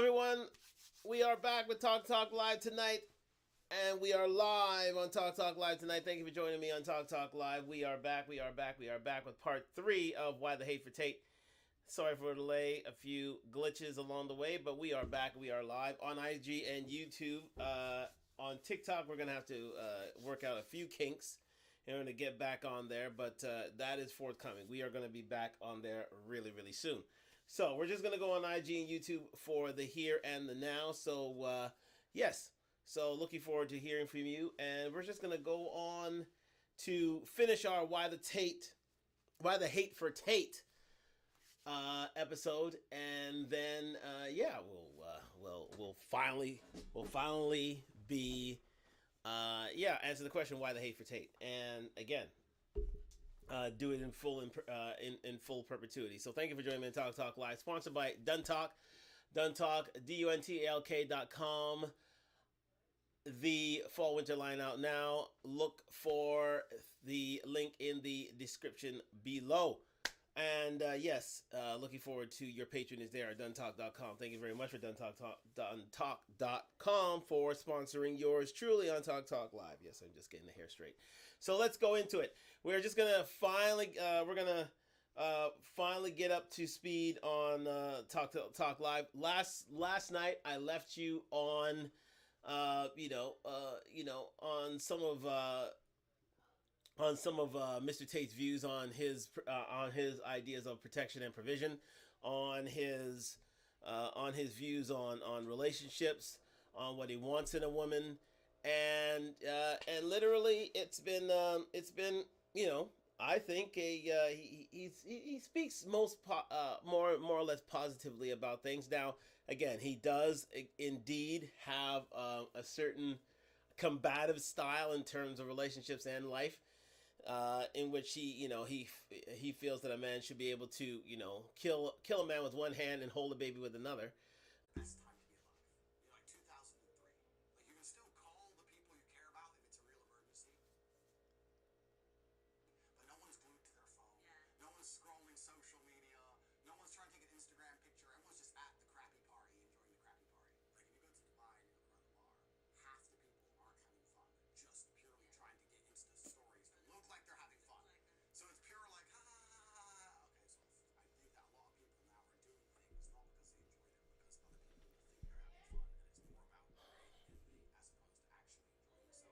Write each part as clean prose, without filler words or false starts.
everyone. We are back with Talk Talk Live tonight, and we are live on Talk Talk Live tonight. Thank you for joining me on Talk Talk Live. We are back with part 3 of Why the Hate for Tate. Sorry for the delay, a few glitches along the way, but we are back. We are live on IG and YouTube. On TikTok, we're going to have to work out a few kinks in order to get back on there, but that is forthcoming. We are going to be back on there really, really soon. So we're just going to go on IG and YouTube for the here and the now. So, yes. So looking forward to hearing from you. And we're just going to go on to finish our Why the Hate for Tate episode. And then, we'll finally be, answer the question, why the hate for Tate? And again, do it in full perpetuity. So thank you for joining me on Talk Talk Live, sponsored by Duntalk, DUNTALK.com. The fall winter line out now. Look for the link in the description below. And looking forward to your patronage there at Duntalk.com. Thank you very much for Duntalk.com for sponsoring yours truly on Talk Talk Live. Yes, I'm just getting the hair straight. So let's go into it. We're just gonna finally finally get up to speed on Talk Live. Last night I left you on on some of Mr. Tate's views on his ideas of protection and provision, on his views on relationships, on what he wants in a woman, and literally it's been I think he speaks more or less positively about things. Now again, he does indeed have a certain combative style in terms of relationships and life, in which he feels that a man should be able to kill a man with one hand and hold a baby with another. Best time to be alive. Like 2003. Like you can still call the people you care about if it's a real emergency. But no one's glued to their phone. Yeah. No one's scrolling social media. No one's trying to take an Instagram picture. Everyone's just at the crappy party, enjoying the crappy party. Like if you go to Dubai and you look around the bar, half the people aren't having fun. They're just purely trying to get Insta stories to look like they're having fun. So it's pure like, okay, so I think that a lot of people now are doing things not because they enjoy them, because other people think they're having fun, and it's more about creating envy as opposed to actually enjoying yourself.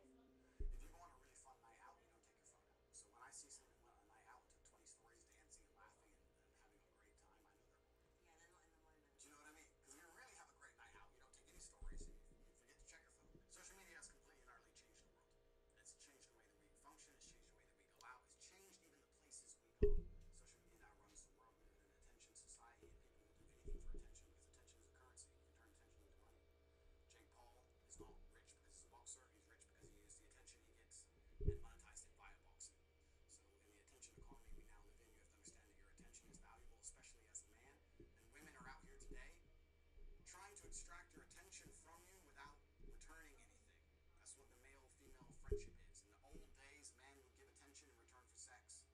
If you go on a really fun night out, you don't take your phone out. So when I see someone went on a night out and took 20 stories dancing and laughing and having a great time, I know they're bored. Yeah, they're not in the moment. Do you know what I mean? Because if you really have a great night out, you don't take any stories, and you forget to check your phone. Social media has completely and utterly changed the world. It's changed the way that we function, it's changed the way that we go out, it's changed even the places we go. Social media now runs the world. We live in an attention society, and people will do anything for attention because attention is a currency. You can turn attention into money. Jake Paul is not rich because he's a boxer, he's rich because he used the attention he gets and monetized it via boxing. So in the attention economy we now live in, you have to understand that your attention is valuable, especially as a man. And women are out here today trying to extract your attention from you without returning anything. That's what the male-female friendship is. In the old days, men would give attention in return for sex.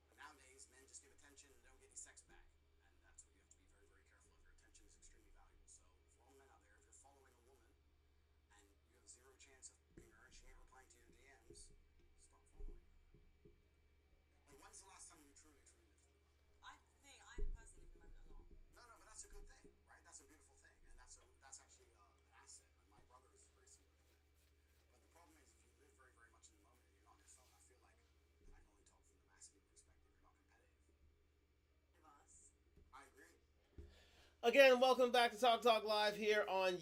But nowadays, men just give attention and don't get any sex back. And that's what you have to be very, very careful of. Your attention is extremely valuable. So for all men out there, if you're following a woman and you have zero chance of being her and she ain't replying to your DMs, stop following her. Like, when's the last time you truly lifted them up? I personally think a lot. No, but that's a good thing, right? That's a beautiful thing, and that's actually an asset. Like my brother is very similar to that. But the problem is, if you live very, very much in the moment and you're not on your phone, I feel like, and I can only talk from the masculine perspective, you're not competitive. Of us. I agree. Again, welcome back to Talk Talk Live here on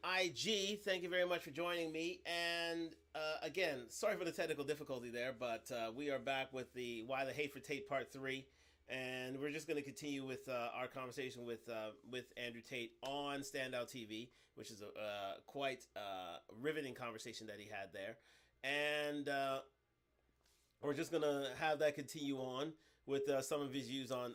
IG. Thank you very much for joining me. And again, sorry for the technical difficulty there, but we are back with the Why the Hate for Tate Part 3. And we're just going to continue with our conversation with Andrew Tate on Standout TV, which is a quite riveting conversation that he had there. And we're just going to have that continue on with some of his views on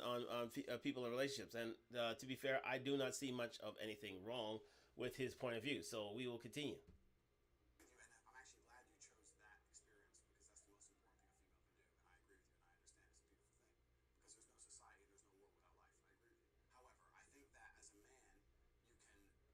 people and relationships. And to be fair, I do not see much of anything wrong with his point of view. So we will continue. I'm actually glad you chose that experience because that's the most important thing a female can do. And I agree with you, and I understand it's a beautiful thing. Because there's no society, there's no world without life. I agree with you. However, I think that as a man, you can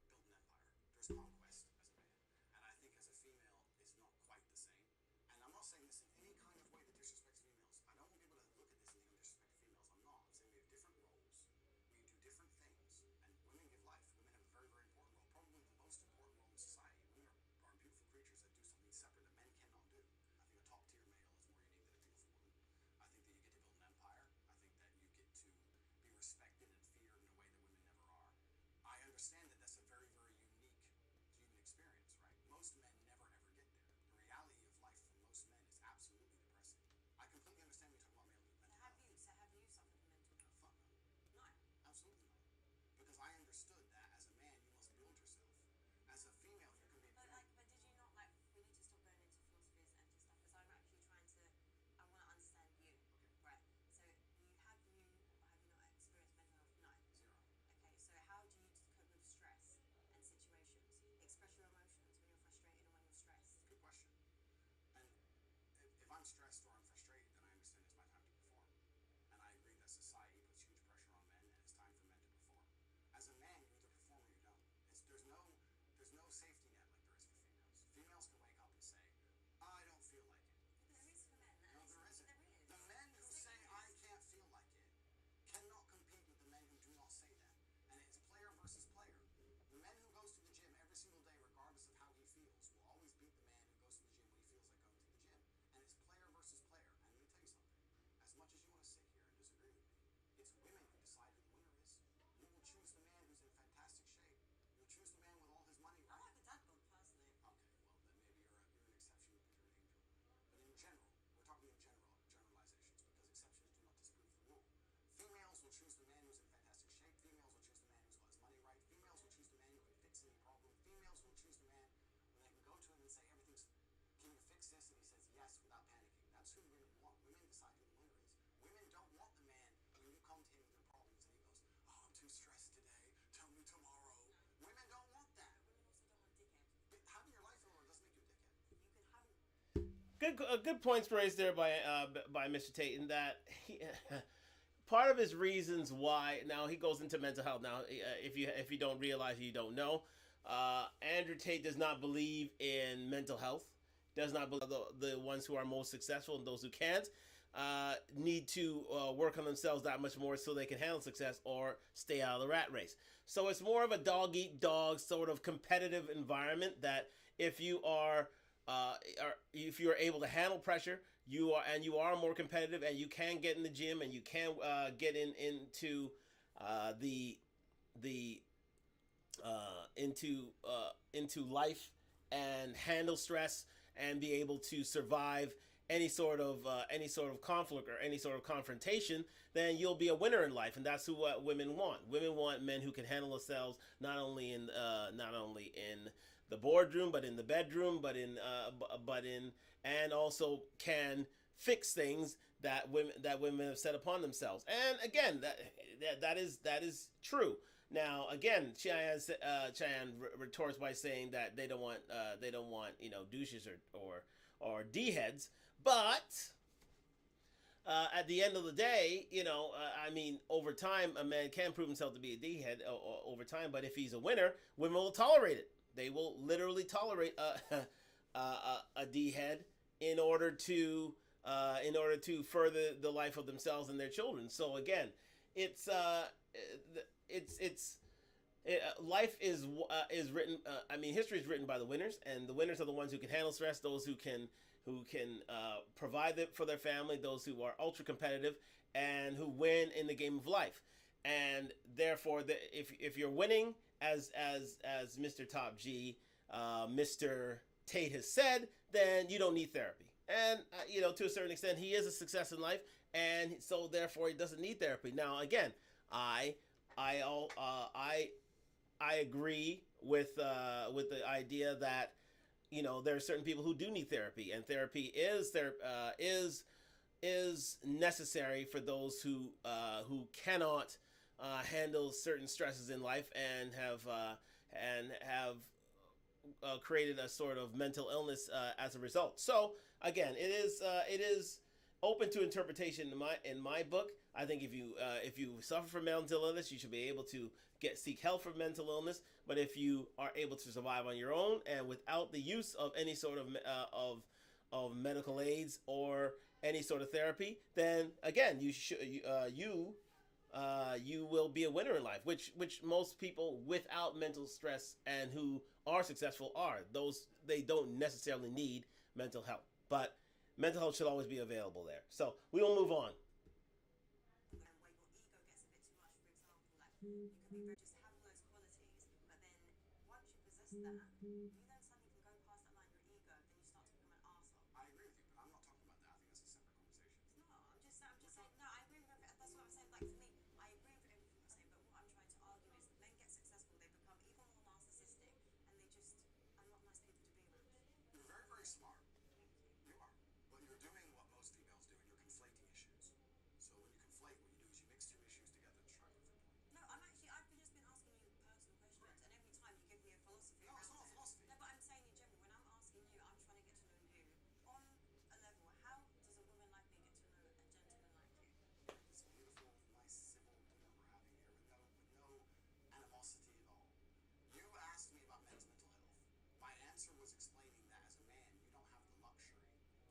conquest as a man. And I think as a female, it's not quite the same. And I'm not saying this in any kind of way that disrespects females. I don't want people to look at this and think I'm disrespecting females. I'm not. I'm saying we have different roles. We do different things. And women give life. Women have a very, very important role. Probably the most important role in society. Women are beautiful creatures that do something separate that men cannot do. I think a top tier male is more unique than a beautiful woman. I think that you get to build an empire. I think that you get to be respected and feared in a way that women never are. I understand that that's a very, very unique human experience, right? Most men never ever get there. The reality of life for most men is absolutely depressing. I completely understand when you talk about mental health. Have you suffered from mental health? Fuck no. No. Absolutely not. Because I understood that as a man, you must build yourself. As a female, if you're going to be But did you not we need to stop going into philosophies and stuff because I'm actually trying to, I want to understand you. Okay. Right. So have you not experienced mental health? No. Zero. Okay. So how do you cope with stress and situations? Express your emotions when you're frustrated or when you're stressed. Good question. And if I'm stressed or I'm frustrated, then I understand it's my time to perform. And I agree that society puts huge pressure on men, and it's time for men to perform. As a man, you either perform or you don't. There's no safety net like there is for females. Females can wake up and say, I don't feel like it. There is for men. No, there isn't. There is. The men who say I can't feel like it cannot compete with the men who do not say that. And it's player versus player. The man who goes to the gym every single day, regardless of how he feels, will always beat the man who goes to the gym when he feels like going to the gym. And it's player versus player. And let me tell you something. As much as you want to sit here and disagree with me, it's women who decide who the winner is. You will choose the man who's in fantastic shape. You'll choose the man with all his money, I right? like the dad bod personally. Okay, well then maybe you're an exception because you're an angel. But in general, we're talking in generalizations because exceptions do not disprove the rule. Females will choose the man who's in fantastic shape. Females will choose the man who's got his money right. Females will choose the man who can fix any problem. Females will choose the man when they can go to him and say everything's, can you fix this? And he says yes without panicking. That's who women want. Women decide who the winner is. Women don't want the man when you come to him with your problems and he goes, oh, I'm too stressed today. Tell me tomorrow. Women don't want that. Women also don't want dickhead. But having your life in order doesn't make you a dickhead. You can have Good points raised there by Mr. Tate, in that part of his reasons why. Now he goes into mental health. Now, if you don't realize, you don't know. Andrew Tate does not believe in mental health. Does not believe the ones who are most successful and those who can't need to work on themselves that much more so they can handle success or stay out of the rat race. So it's more of a dog eat dog sort of competitive environment that if you are able to handle pressure, you are more competitive, and you can get in the gym, and you can get into life and handle stress and be able to survive any sort of conflict or any sort of confrontation, then you'll be a winner in life, and that's what women want. Women want men who can handle themselves not only in the boardroom, but in the bedroom, but in and also can fix things that women have set upon themselves. And again, that is true. Now, again, Cheyenne retorts by saying that they don't want douches or D-heads, but at the end of the day, over time, a man can prove himself to be a D-head over time. But if he's a winner, women will tolerate it. They will literally tolerate a D-head in order to further the life of themselves and their children. So again, life is written. History is written by the winners, and the winners are the ones who can handle stress, those who can provide it for their family, those who are ultra competitive and who win in the game of life. And therefore, if you're winning, as Mr. Top G, Mr. Tate has said, then you don't need therapy. And to a certain extent, he is a success in life, and so therefore he doesn't need therapy. Now, again, I agree with the idea that there are certain people who do need therapy, and therapy is necessary for those who cannot handle certain stresses in life and have created a sort of mental illness as a result. So again, it is open to interpretation in my book. I think if you suffer from mental illness, you should be able to seek help for mental illness. But if you are able to survive on your own and without the use of any sort of medical aids or any sort of therapy, then again you will be a winner in life, which most people without mental stress and who are successful are. Those they don't necessarily need mental help, but mental health should always be available there. So we will move on. where your ego gets a bit too much, for example, like you can be very, just have all those qualities, but then once you possess that, you then suddenly can go past that line, your ego, then you start to become an arsehole. I agree with you, but I'm not talking about that. I think that's a separate conversation. No, I'm just saying, no, I agree with everything. That's what I'm saying. Like, for me, I agree with everything you're saying, but what I'm trying to argue is men get successful, they become even more narcissistic, and they just are not nice people to be around. You're very, very smart. Thank you. You are. But you're doing what most females do, and you're conflating issues. So when you conflate, what you do is you mix two issues together to try to prove your point. No, I've just been asking you personal questions, and every time you give me a philosophy No, around it's not a it. philosophy. No, but I'm saying in general, when I'm asking you, I'm trying to get to know you on a level. How does a woman like me get to know a gentleman like you? This beautiful, nice, civil dinner we're having here with no animosity at all. You asked me about men's mental health. My answer was explaining that as a man, you don't have the luxury.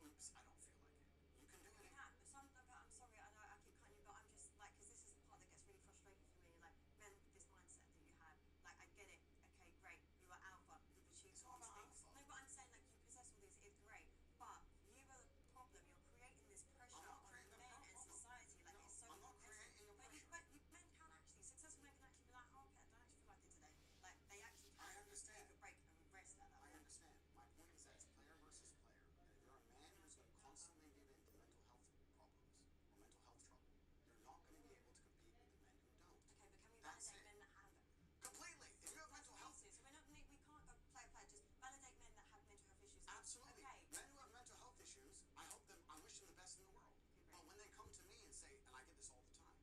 Oops, I don't feel like it. You can do it. You can, but I'm sorry, I know I keep cutting you, but I'm just like, because this is the part that gets really frustrating for me. Like, men with this mindset that you have, like, I get it. Okay, great, you are alpha, you've achieved It's all not these about things. alpha. No, but I'm saying like you possess all these, it's great, but you are the problem. You're creating this pressure not on creating a men and problem. society. Like, No, it's so I'm not aggressive. creating a But pressure. men can actually, successful men can actually be like, oh, okay, I don't actually feel like it today. Like, they actually I can understand. take a break and rest at that I point. understand. My point is that it's player versus player. And if you're a man who's going to constantly give in to mental health problems or mental health trouble, you're not going to be able to compete with the men who don't. Okay, but can we That's validate it. men that have it? Completely. If you have mental health, So we're not, we can't go play. Just validate men that have mental health issues. absolutely. Okay. Men who have mental health issues, I wish them the best in the world. Okay, But when they come to me and say, and I get this all the time,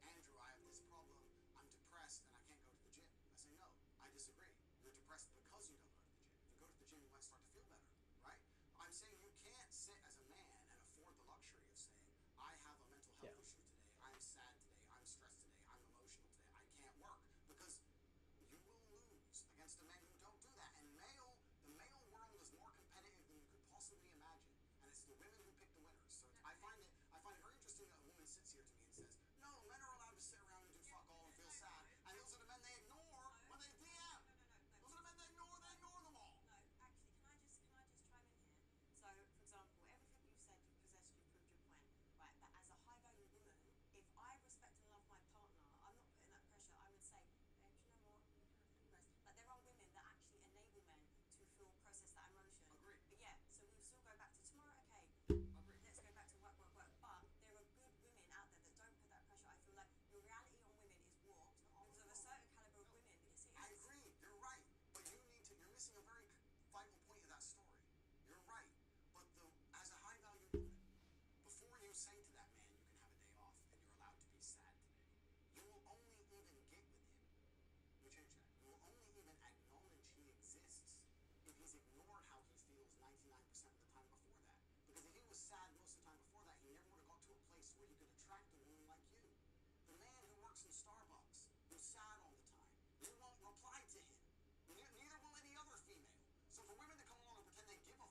Andrew, I have this problem, I'm depressed and I can't go to the gym. I say, no, I disagree. You're depressed because you don't go to the gym. If you go to the gym, you might start to feel better, right? I'm saying you can't sit as a man and afford the luxury of saying, I have a mental health issue today, I'm sad today, I'm stressed today, I'm emotional today, I can't work. Because you will lose against the men who don't do that. And the male world is more competitive than you could possibly imagine. And it's the women who pick the winners. So I find it very interesting that a woman sits here to me and says, no, men are allowed to sit around and do fuck all and feel sad. And those are the men they ignore when they DM. Those are the men they ignore them all. No, actually, can I just chime in here? So, for example, everything you've said, you've possessed, you've proved your point, right? But as a high value woman, if I respect and love my partner, I'm not putting that pressure. I would say, babe, do you know what? You can have that rest. Like, there are women that actually enable men to process that emotion. Agreed. But yeah, so we'll still go back to tomorrow. Okay, Agreed. let's go back to work. But there are good women out there that don't put that pressure. I feel like your reality on women is warped because of a certain caliber of women. Yes, it is. I agree. You're right. But you're missing a very vital point of that story. You're right. But as a high value woman, before you say to that man, you can have a day off and you're allowed to be sad today, you will only even get with him. You change that. You will only even acknowledge he exists if he's ignored how he feels 99% of the time before that. Because if he was sad most of the time before that, he never would have got to a place where he could attract a woman like you. The man who works in Starbucks, who's sad all the time, you won't reply to him. Neither will any other female. So for women to come along and pretend they give a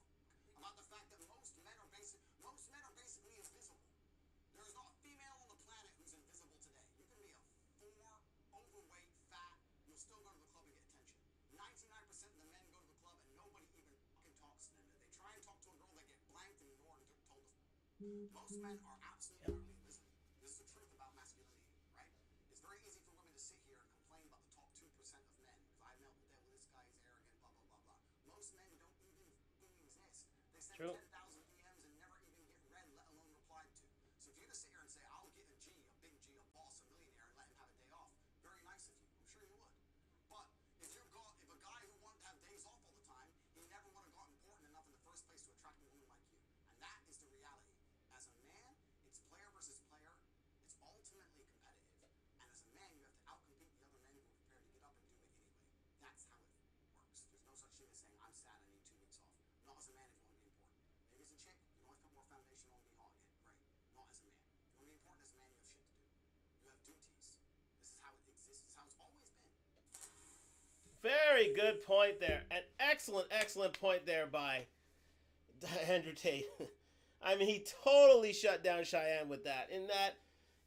about the fact that most men are basically invisible. There is not a female on the planet who's invisible today. You can be a 4, overweight, fat, you'll still go to the club and get attention. 99% of the men go to the club and nobody even fucking talks to them. If they try and talk to a girl, they get blanked and ignored and told to most men are absolutely utterly invisible. This is the truth about masculinity, right? It's very easy for women to sit here and complain about the top 2% of men. Because I've dealt with this guy, he's arrogant, blah, blah, blah, blah. Most men don't even exist. They send True. 10,000 DMs and never even get read, let alone replied to. So if you just sit here and say, I'll get a big G, a boss, a millionaire, and let him have a day off, very nice of you. I'm sure you would. But if a guy who wanted to have days off all the time, he never would have got important enough in the first place to attract a woman like you. And that is the reality. As a man, it's player versus player. It's ultimately competitive. And as a man, you have to outcompete the other men who are prepared to get up and do it anyway. That's how it works. There's no such thing as saying, I'm sad, I need 2 weeks off. Not as a man if you want to be important. Maybe as a chick, you can always put more foundation on and be hot again. Great. Not as a man. If you want to be important as a man, you have shit to do. duties. This is how it exists. This is how it's always been. Very good point there. An excellent, excellent point there by Andrew Tate. I mean, he totally shut down Cheyenne with that. In that,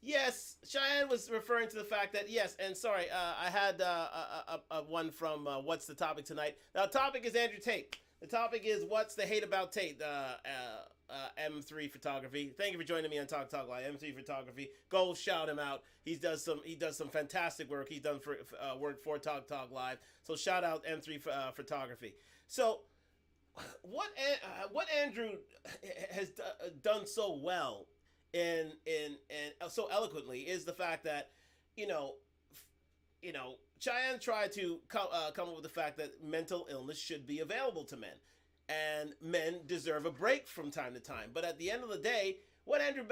yes, Cheyenne was referring to the fact that, yes, and sorry, I had a one from What's the Topic Tonight. Now, the topic is Andrew Tate. The topic is What's the Hate About Tate? M3 Photography. Thank you for joining me on Talk Live. M3 Photography. Go shout him out. He does some fantastic work. He's done for work for Talk Live. So shout out M3 Photography. So what Andrew has done so well and so eloquently is the fact that Cheyenne tried to come up with the fact that mental illness should be available to men, and men deserve a break from time to time. But at the end of the day, what Andrew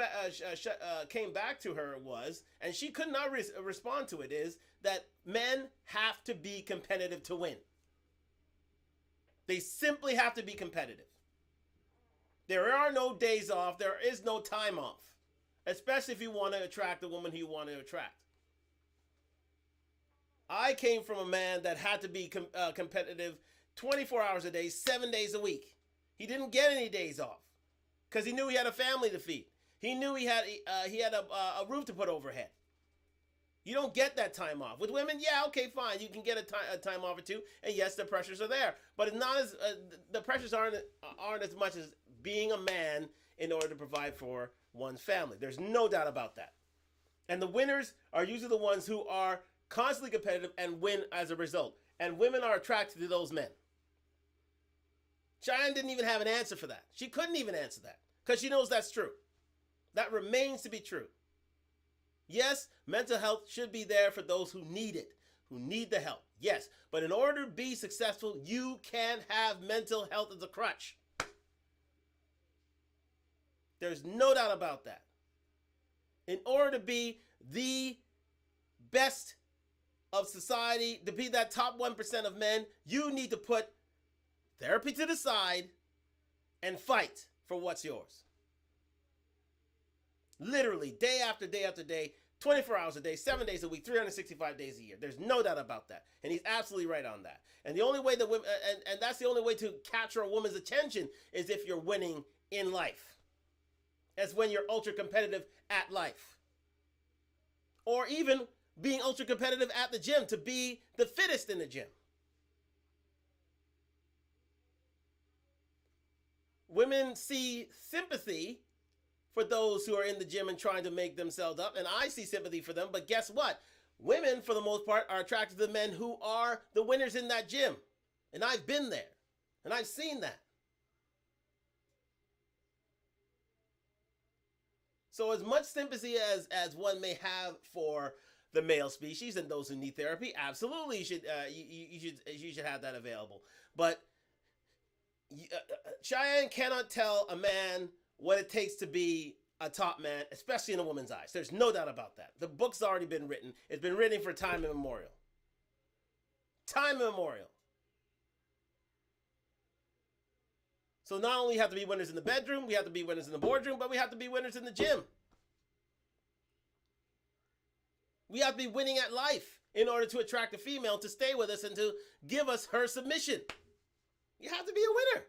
came back to her was, and she could not respond to it, is that men have to be competitive to win. They simply have to be competitive. There are no days off. There is no time off, especially if you want to attract the woman you want to attract. I came from a man that had to be competitive 24 hours a day, 7 days a week. He didn't get any days off because he knew he had a family to feed. He knew he had a roof to put overhead. You don't get that time off. With women, yeah, okay, fine. You can get a time off or two, and yes, the pressures are there. But it's not as the pressures aren't as much as being a man in order to provide for one's family. There's no doubt about that. And the winners are usually the ones who are constantly competitive and win as a result. And women are attracted to those men. Cheyenne didn't even have an answer for that. She couldn't even answer that because she knows that's true. That remains to be true. Yes, mental health should be there for those who need it, who need the help. Yes, but in order to be successful, you can't have mental health as a crutch. There's no doubt about that. In order to be the best of society, to be that top 1% of men, you need to put therapy to the side and fight for what's yours. Literally, day after day after day, 24 hours a day, 7 days a week, 365 days a year. There's no doubt about that. And he's absolutely right on that. And the only way that women, and that's the only way to capture a woman's attention is if you're winning in life. That's when you're ultra competitive at life. Or even being ultra competitive at the gym to be the fittest in the gym. Women see sympathy for those who are in the gym and trying to make themselves up, and I see sympathy for them, but guess what? Women, for the most part, are attracted to the men who are the winners in that gym. And I've been there, and I've seen that. So as much sympathy as one may have for the male species and those who need therapy, absolutely you should have that available. But Cheyenne cannot tell a man what it takes to be a top man, especially in a woman's eyes. There's no doubt about that. The book's already been written. It's been written for time immemorial. Time immemorial. So not only have to be winners in the bedroom, we have to be winners in the boardroom, but we have to be winners in the gym. We have to be winning at life in order to attract a female to stay with us and to give us her submission. You have to be a winner.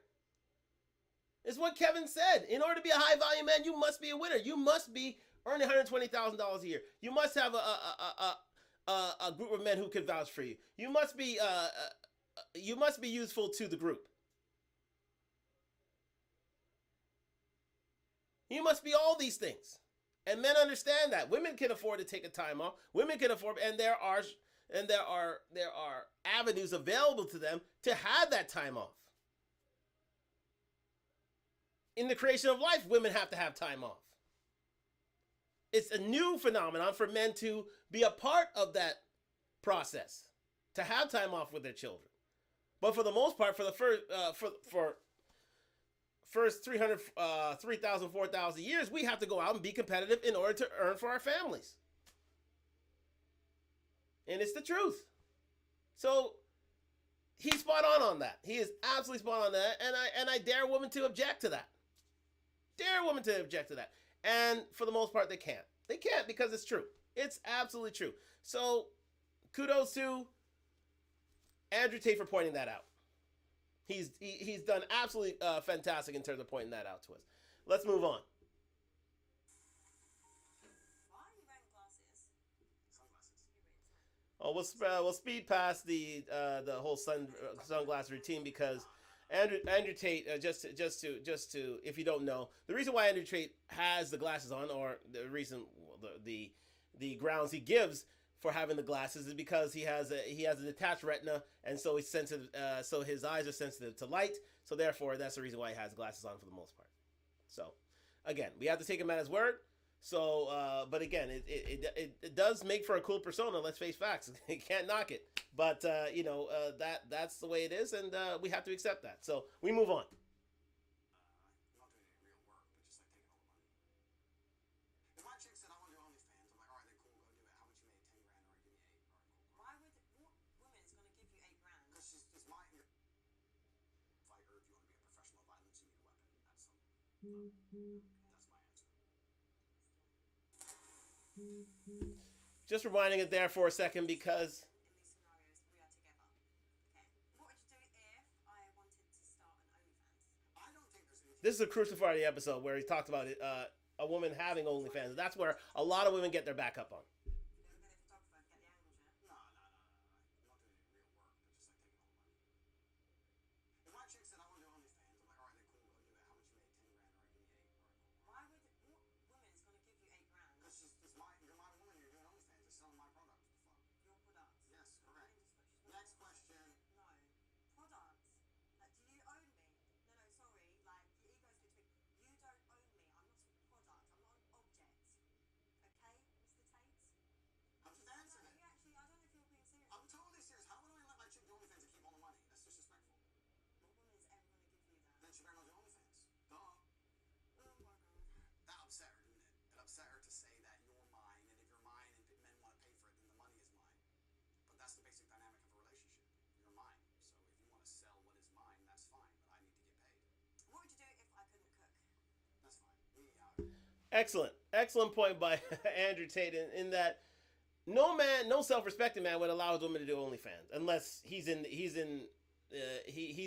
It's what Kevin said. In order to be a high value man, you must be a winner. You must be earning $120,000 a year. You must have a group of men who can vouch for you. You must be useful to the group. You must be all these things. And men understand that. Women can afford to take a time off. Women can afford, and there are avenues available to them to have that time off. In the creation of life, women have to have time off. It's a new phenomenon for men to be a part of that process, to have time off with their children. But for the most part, for the first 3,000, 4,000 years, we have to go out and be competitive in order to earn for our families. And it's the truth. So he's spot on that. He is absolutely spot on that. And I dare women to object to that. Dare women to object to that. And for the most part, they can't. They can't because it's true. It's absolutely true. So kudos to Andrew Tate for pointing that out. He's done absolutely fantastic in terms of pointing that out to us. Let's move on. Why are you wearing glasses? Sunglasses. You're really We'll speed past the whole sunglass routine because Andrew Tate just to if you don't know, the reason why Andrew Tate has the glasses on, or the reason the grounds he gives for having the glasses, is because he has a detached retina, and so he's sensitive. So his eyes are sensitive to light. So therefore, that's the reason why he has glasses on for the most part. So again, we have to take him at his word. So, but again, it does make for a cool persona. Let's face facts. You can't knock it. But that's the way it is, and we have to accept that. So we move on. Not doing any real work, but just like taking all the money. If my chick said I want to do OnlyFans, I'm like, all right, then cool, go do it. How much you made? 10 grand, or give me 8. All right, cool. Why would what woman is going to give you £8 grand? Because she's my fighter. If you want to be a professional violence, you need a weapon. That's my answer. Just reminding it there for a second because In these scenarios, we are together. Okay. What would you do if I wanted to start an OnlyFans? I don't think there's anything. this is a crucial part of the episode where he talked about it, a woman having OnlyFans. That's where a lot of women get their back up on. You don't get a photographer to get the angles yet. No. I'm not doing any real work, but just like taking all the money. If my chick said I want to do OnlyFans, I'm like, all right, then cool, go do it. How much you made? 10 grand, or give me 8. All right, cool. Why would what woman is going to give you £8 grand? Because you're my woman. You're doing OnlyFans. You're selling my product. What the fuck? Your products. Yes, correct. She's Next question. No. Products. Like, do you own me? No, sorry. Like, your ego's too big. You don't own me. I'm not a product. I'm not an object. Okay, Mr. Tate? I'm just answering it. You actually, I don't know if you're being serious. I'm totally serious. How would I let my chick do OnlyFans and keep all the money? That's disrespectful. What woman is ever going to give you that? Then she better not do OnlyFans. Duh. Oh my god. That upset her, didn't it? It upset her to say that you're mine, and if you're mine and men want to pay for it, then the money is mine. But that's the basic dynamic of a relationship. You're mine. So if you want to sell what is mine, that's fine. But I need to get paid. What would you do if I couldn't cook? That's fine. Excellent point by Andrew Tate in that no self-respecting man would allow his woman to do OnlyFans unless he's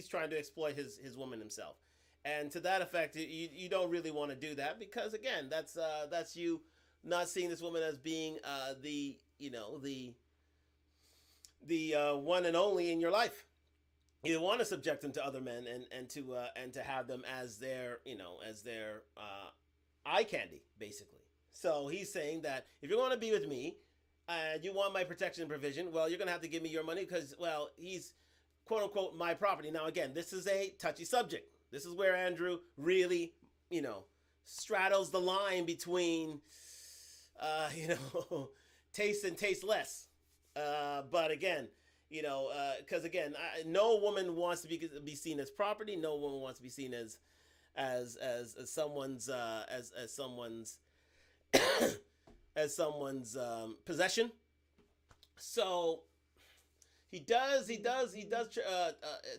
trying to exploit his woman himself. And to that effect, you don't really want to do that because again, that's you not seeing this woman as being the one and only in your life. You want to subject them to other men and to have them as their eye candy, basically. So he's saying that if you're going to be with me and you want my protection and provision, well, you're going to have to give me your money because, well, he's quote unquote my property. Now, again, this is a touchy subject. This is where Andrew really, straddles the line between, taste and tasteless. But again, because again, no woman wants to be seen as property. No woman wants to be seen as someone's as someone's possession. So he does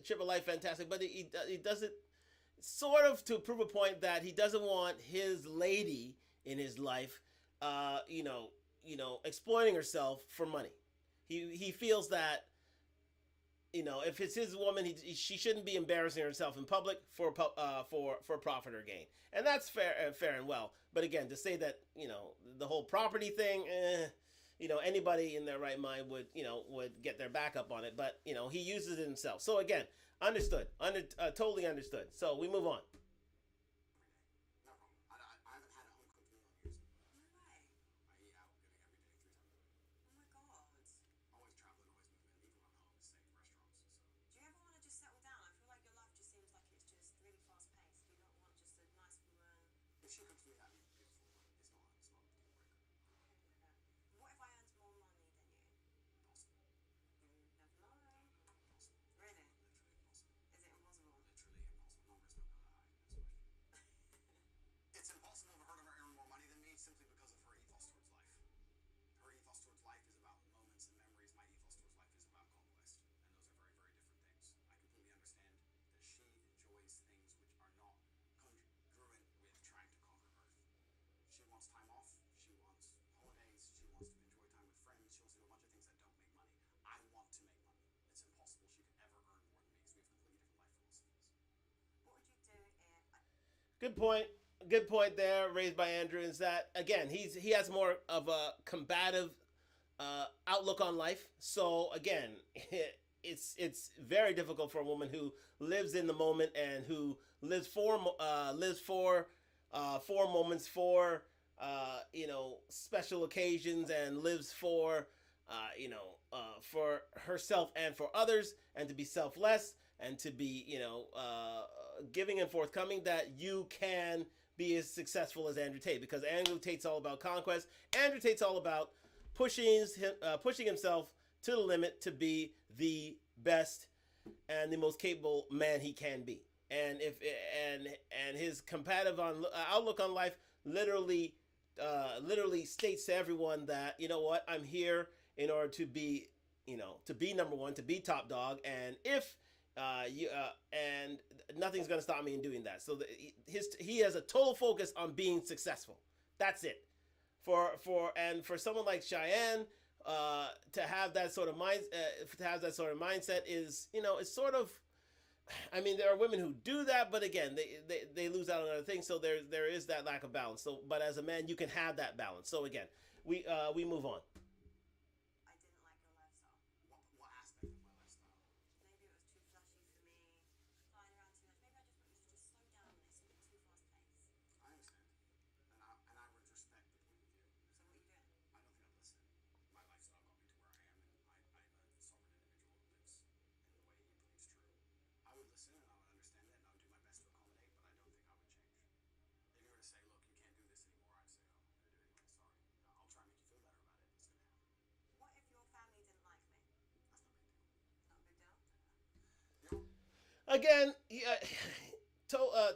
Triple Life fantastic, but he does it sort of to prove a point that he doesn't want his lady in his life, exploiting herself for money. He feels that, if it's his woman, she shouldn't be embarrassing herself in public for profit or gain, and that's fair and well. But again, to say that the whole property thing, anybody in their right mind would get their back up on it. But he uses it himself. So again, understood, totally understood. So we move on. No problem. I haven't had a home cooked meal in years. No way. I eat out every day, 3 times a week. Oh my god. Always traveling, always moving, even when I'm home, staying in restaurants. So. Do you ever want to just settle down? I feel like your life just seems like it's just really fast paced. Do you not want just a nice woman? If she cooks me, that'd be beautiful. But it's not a deal breaker. What if I earned more money than you? Impossible. You never know. Impossible. Really? Literally impossible. Is it impossible? Literally impossible. Numbers don't go that high. Good point. Good point there raised by Andrew is that again he has more of a combative outlook on life. So again, it's very difficult for a woman who lives in the moment and who lives for moments for special occasions and lives for for herself and for others and to be selfless and to be giving and forthcoming that you can be as successful as Andrew Tate because Andrew Tate's all about conquest. Andrew Tate's all about pushing himself to the limit to be the best and the most capable man he can be. And if and his competitive outlook on life literally states to everyone that you know what, I'm here in order to be number one, to be top dog, and if and nothing's gonna stop me in doing that. So he has a total focus on being successful. That's it. For someone like Cheyenne, to have that sort of mindset is it's sort of. I mean, there are women who do that, but again, they lose out on other things. So there is that lack of balance. So, but as a man, you can have that balance. So again, we move on. I didn't like your lifestyle. What aspect of my lifestyle? Maybe it was too flashy for me, flying around too much. Maybe I just want you to just slow down on this and be too fast paced. I understand, and I would respect the point of view. So what are you doing? I don't think I'd listen. My lifestyle got me to where I am, and I'm a sovereign individual who lives in the way he believes true. I would listen and I would understand it and I would do my best to accommodate, but I don't think I would change. If you were to say, look, you can't do this anymore, I'd say, oh, I'm going to do it anyway, sorry. I'll try and make you feel better about it. It's going to happen. What if your family didn't like me? That's no big deal. Not a big deal? Again,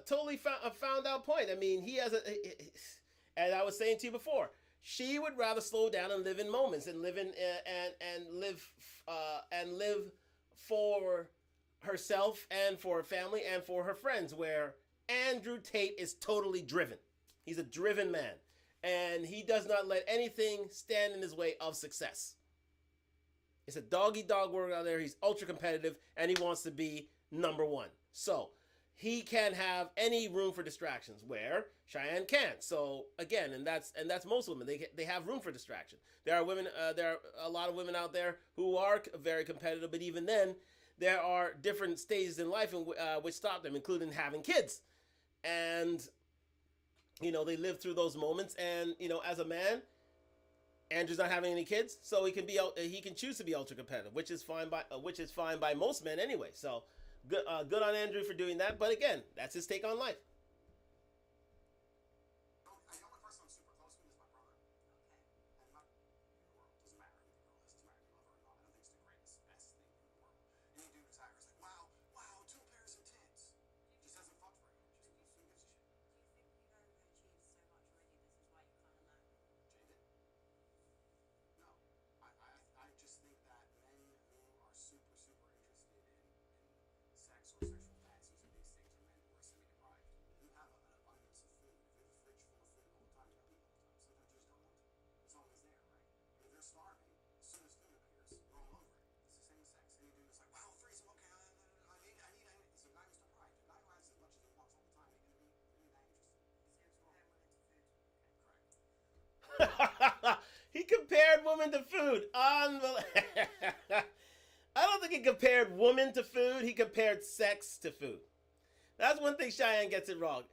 totally found out point. I mean, he has as I was saying to you before, she would rather slow down and live in moments and live in and live for herself and for her family and for her friends. Where Andrew Tate is totally driven. He's a driven man, and he does not let anything stand in his way of success. It's a dog-eat-dog world out there. He's ultra competitive, and he wants to be number one. So he can't have any room for distractions, where Cheyenne can't. So again, and that's most women. They have room for distraction. There are a lot of women out there who are very competitive, but even then, there are different stages in life which stop them, including having kids, and they live through those moments. And as a man, Andrew's not having any kids, so he can choose to be ultra competitive, which is fine by most men anyway. So good on Andrew for doing that. But again, that's his take on life. The only person I'm super close with is my brother. Okay. And not in the world. Doesn't matter who the girl is. Doesn't matter if you love her or not. I don't think it's the greatest, best thing in the world. Any dude who's out here is like, wow, 2 pairs of tits. Just hasn't fucked very much. Just who gives a shit. Do you think you've overachieved so much already, this is why you kind of know? Jaded? No. I just think that men who are super, super interested in sex or sexual fantasies and these things are men who are semi-deprived. You have an abundance of food. If you have a fridge full of food all the time, you're going to eat all the time. Sometimes you just don't want to. It's always there, right? If you're starving, as soon as food appears, you're all over it. It's the same with sex. Any dude is like, wow, threesome, okay, I need. It's a guy who's deprived. A guy who has as much as he wants all the time, ain't going to be really that interested. So you're comparing women to food. Okay. Correct. He compared women to food. I don't think he compared woman to food. He compared sex to food. That's one thing Cheyenne gets it wrong.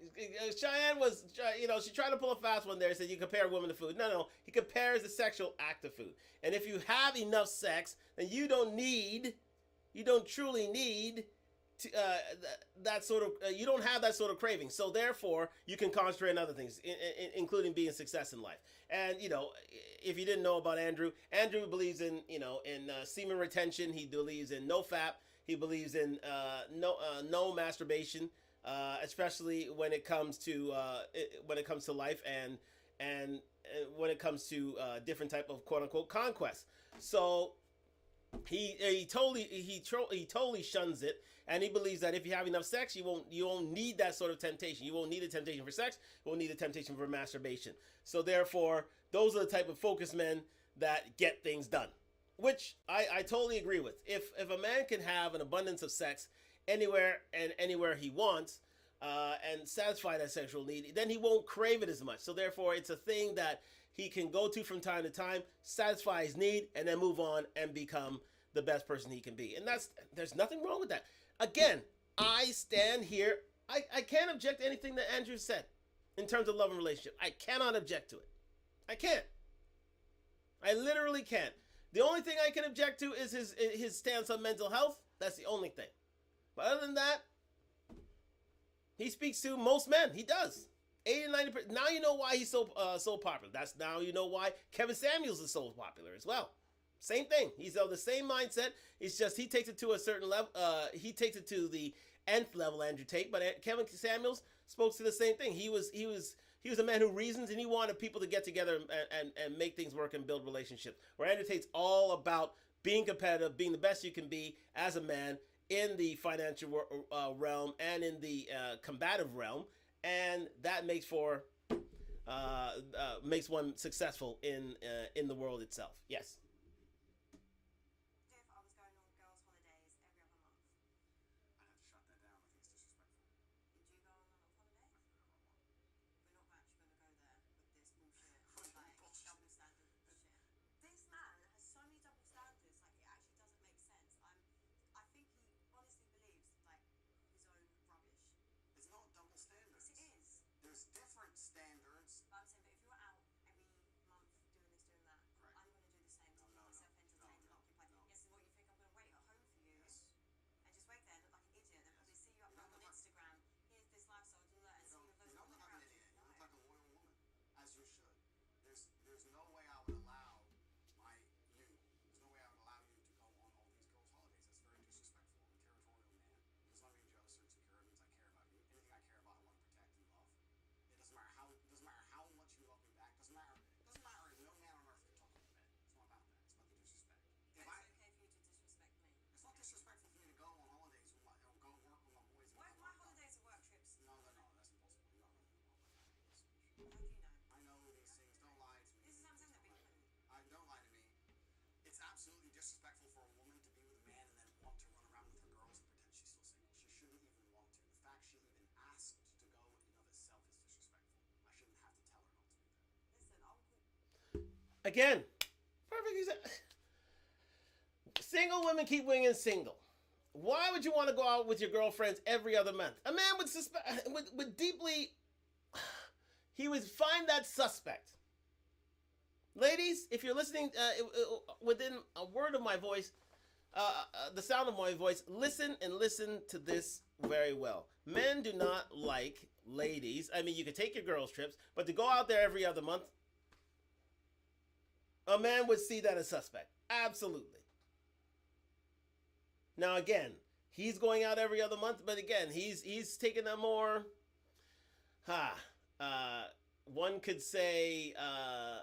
Cheyenne was, she tried to pull a fast one there. Said you compare women to food. No. He compares the sexual act to food. And if you have enough sex, then you don't truly need that sort of, you don't have that sort of craving. So therefore, you can concentrate on other things, including being success in life. And if you didn't know about Andrew believes in semen retention. He believes in no fap. He believes in no masturbation, especially when it comes to life and when it comes to different type of quote unquote conquest. So he totally shuns it, and he believes that if you have enough sex, you won't need that sort of temptation. You won't need a temptation for sex. You won't need a temptation for masturbation. So therefore, those are the type of focused men that get things done, which I totally agree with. If a man can have an abundance of sex anywhere he wants, and satisfy that sexual need, then he won't crave it as much. So therefore, it's a thing that he can go to from time to time, satisfy his need, and then move on and become the best person he can be. And there's nothing wrong with that. Again, I stand here. I can't object to anything that Andrew said in terms of love and relationship. I cannot object to it. I can't. I literally can't. The only thing I can object to is his stance on mental health. That's the only thing. But other than that, he speaks to most men. He does. 80-90%. Now you know why he's so popular. Now you know why Kevin Samuels is so popular as well. Same thing. He's of the same mindset. It's just he takes it to a certain level. He takes it to the nth level, Andrew Tate. But Kevin Samuels spoke to the same thing. He was a man who reasons, and he wanted people to get together and make things work and build relationships. Where Andrew Tate's all about being competitive, being the best you can be as a man in the financial realm and in the combative realm, and that makes one successful in the world itself. Yes. If I was going on girls' holidays every other month, I'd have to shut that down. I think it's disrespectful. would you go on holiday? We're not actually going to go there with this bullshit, like Bullshit. double standard shit. This man has so many double standards, like it actually doesn't make sense. I think he honestly believes like his own rubbish. It's not double standards. Yes, it is. There's different standards. But I'm saying, but if you're out every month doing this, doing that, Correct. I'm going to do the same to No, keep no, myself no. entertained No, and occupied. no. Yes, and what you think I'm going to wait at home for you Yes. and just wait there and look like an idiot, then probably see you up You don't on look like- Instagram. Here's this lifestyle, do that, and see you with those You don't people look like around an you. idiot. You No. look like a loyal woman, as you should. There's no way I would allow there's no way I would allow you to go on all these girls' holidays. That's very disrespectful. I'm a territorial man. It does not mean jealous or insecure. It means I care about you. Anything I care about, I want to protect and love. It doesn't matter how much you love me back. Doesn't matter. No man on earth can talk on the bed. It's not about that. It's about the disrespect. But it's okay for you to disrespect me. It's not disrespectful for me to go on holidays or go work with my boys. What if my holidays are work trips? No, that's impossible. You don't know who you are. How do you know? I know these things. Don't lie to me. This is what I'm saying, that big money. Don't lie to me. It's absolutely disrespectful for a woman to be with a man and then want to run around with her girls and pretend she's still single. She shouldn't even want to. The fact she even asked to go in and of itself is disrespectful. I shouldn't have to tell her not to do that. Listen, I'll call. Again, perfect example. Single women keep winging single. Why would you want to go out with your girlfriends every other month? A man would deeply, he would find that suspect. Ladies, if you're listening within a word of my voice, the sound of my voice, listen to this very well. Men do not like ladies. I mean, you can take your girls' trips, but to go out there every other month, a man would see that as suspect. Absolutely. Now, again, he's going out every other month, but again, he's taking a more, one could say, a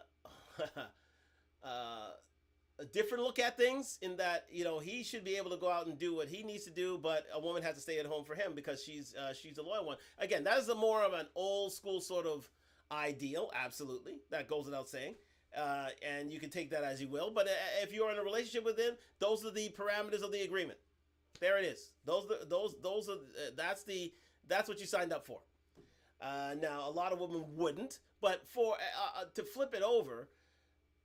different look at things in that, he should be able to go out and do what he needs to do, but a woman has to stay at home for him because she's the loyal one. Again, that is a more of an old school sort of ideal. Absolutely. That goes without saying. And you can take that as you will, but if you're in a relationship with him, those are the parameters of the agreement. There it is. That's what you signed up for. Now, a lot of women wouldn't, but to flip it over,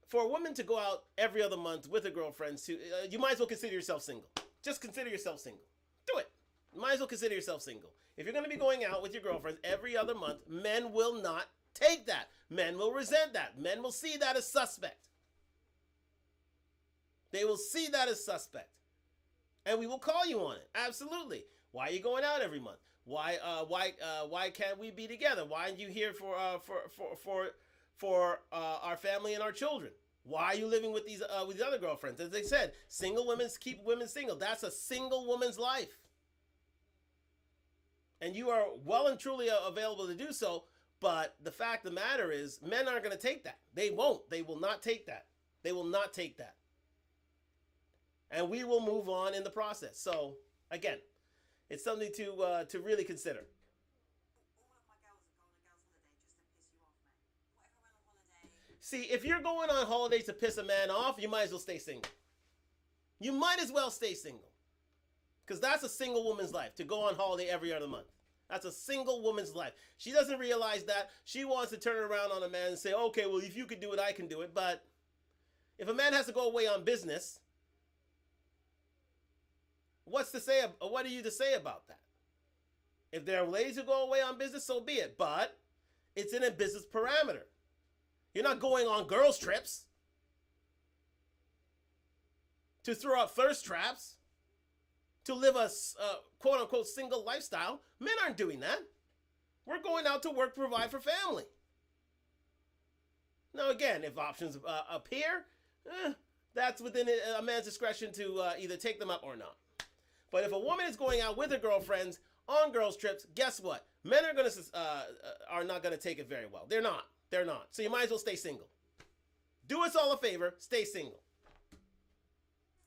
for a woman to go out every other month with her girlfriends, you might as well consider yourself single. Just consider yourself single. Do it. You might as well consider yourself single. If you're going to be going out with your girlfriends every other month, men will not take that. Men will resent that. Men will see that as suspect. They will see that as suspect. And we will call you on it. Absolutely. Why are you going out every month? Why can't we be together? Why aren't you here for our family and our children? Why are you living with these other girlfriends? As they said, single women keep women single. That's a single woman's life. And you are well and truly available to do so. But the fact of the matter is, men aren't going to take that. They won't. They will not take that. They will not take that. And we will move on in the process. So, again, it's something to really consider. All of my girls are going on a girls' holiday just to piss you off, mate. What if I went on holiday? See, if you're going on holidays to piss a man off, you might as well stay single. You might as well stay single. Because that's a single woman's life, to go on holiday every other month. That's a single woman's life. She doesn't realize that. She wants to turn around on a man and say, okay, well, if you can do it, I can do it. But if a man has to go away on business, what are you to say about that? If there are ladies who go away on business, so be it. But it's in a business parameter. You're not going on girls' trips to throw out thirst traps, to live a quote-unquote single lifestyle. Men aren't doing that. We're going out to work, provide for family. Now, again, if options appear, that's within a man's discretion to either take them up or not. But if a woman is going out with her girlfriends on girls' trips, guess what? Men are not going to take it very well. They're not. They're not. So you might as well stay single. Do us all a favor. Stay single.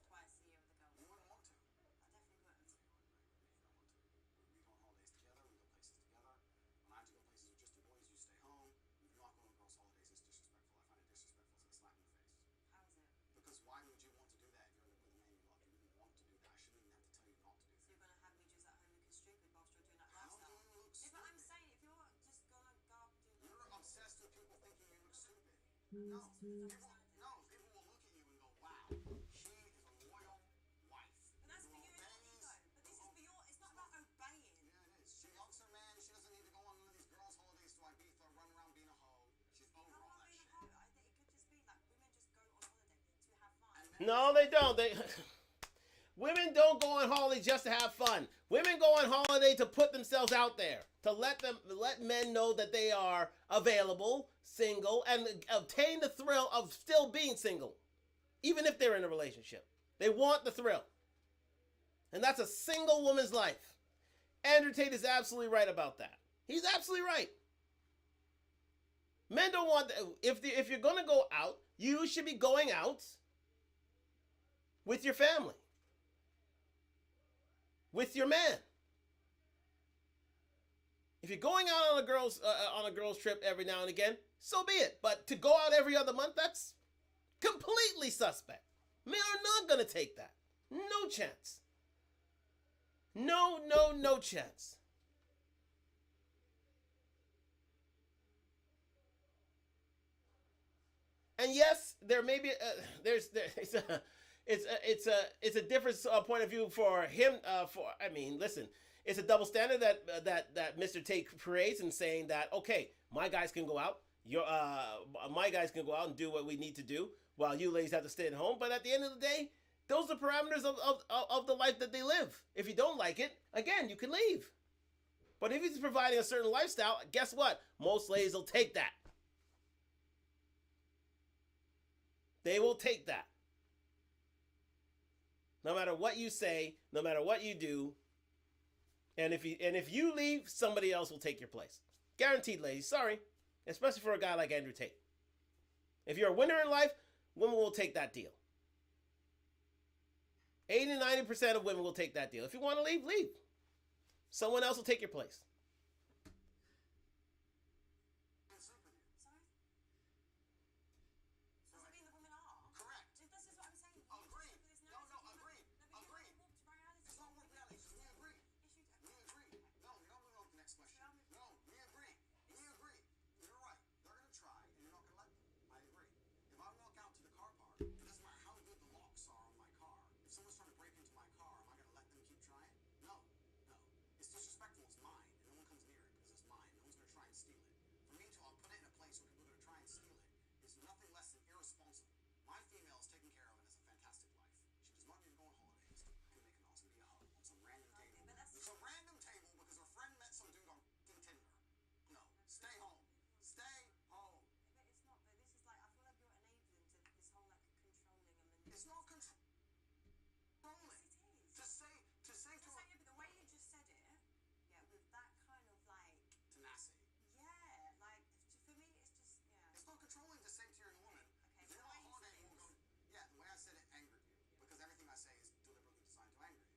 Twice a year with a girl. You wouldn't want to. I definitely wouldn't. We go on holidays together. We go places together. When I have to go places with just the boys, you stay home. If you're not going on girls' holidays, it's disrespectful. I find it disrespectful. It's like a slap in the face. How is it? Because why would you want to do that if you're with a man you love? You wouldn't want to do that. I shouldn't even have to tell you not to do So that. you're gonna have me just at home looking stupid whilst you're doing that How do lifestyle? you look Yeah, but I'm stupid? saying if you're just gonna go up and do that. You're obsessed with people thinking you look stupid. No, people will look at you and go, wow, she is a loyal wife. But that's for you and not me though. But this is for your, it's not about obeying. Yeah, it is. She loves her man. She doesn't need to go on none of these girls' holidays to Ibiza, run around being a hoe. She's over How all am I that being shit. a hoe? I think it could just be like women just go on holiday to have fun. And No, they don't. Women don't go on holiday just to have fun. Women go on holiday to put themselves out there, to let men know that they are available, single, and obtain the thrill of still being single, even if they're in a relationship. They want the thrill. And that's a single woman's life. Andrew Tate is absolutely right about that. He's absolutely right. Men don't want, if you're going to go out, you should be going out with your family, with your man. If you're going out on a girls trip every now and again, so be it. But to go out every other month, that's completely suspect. Men are not going to take that. No chance. No chance. And yes, there may be it's a different point of view for him. Listen, it's a double standard that Mr. Tate creates in saying that, okay, my guys can go out, my guys can go out and do what we need to do while you ladies have to stay at home. But at the end of the day, those are parameters of the life that they live. If you don't like it, again, you can leave. But if he's providing a certain lifestyle, guess what? Most ladies will take that. They will take that. No matter what you say, no matter what you do, and if you leave, somebody else will take your place. Guaranteed, ladies. Sorry. Especially for a guy like Andrew Tate. If you're a winner in life, women will take that deal. 80-90% of women will take that deal. If you want to leave, leave. Someone else will take your place. sleep with you. Sorry? Doesn't mean the women are. Correct. This is what I'm saying. Agreed. This No, narrative, agreed. No, but Agreed. you walked by reality. It's not work reality. We agree. Yes, you We agree. No, you're not moving on to the next question. Should I move- No, we agree. We agree. You're right. They're going to try, and you're not going to let them. I agree. If I walk out to the car park, it doesn't matter how good the locks are on my car. If someone's trying to break into my car, am I going to let them keep trying? No. No. It's disrespectful. It's mine, and no one comes near it because it's mine. No one's going to try and steal it. For me to put it in a place where people are going to try and steal it is nothing less than irresponsible. My female is taken care of and has a fantastic life. She does not need to go on holidays to make an awesome be a hoe on some random table. but that's- It's a random table because her friend met some dude on Tinder. No, stay home. Stay home. But it's not. But this is like, I feel like you're enabling to this whole like controlling and manipulating. It's not controlling. Yes, it is. To say to So, her yeah, but the way you just said it, yeah, with that kind of like, tenacity. yeah, like for me, it's just yeah. It's not controlling to say to your woman, Okay, if you're but on the way you holiday, said we'll go. it Yeah, the way I said it angered you because everything I say is deliberately designed to anger you.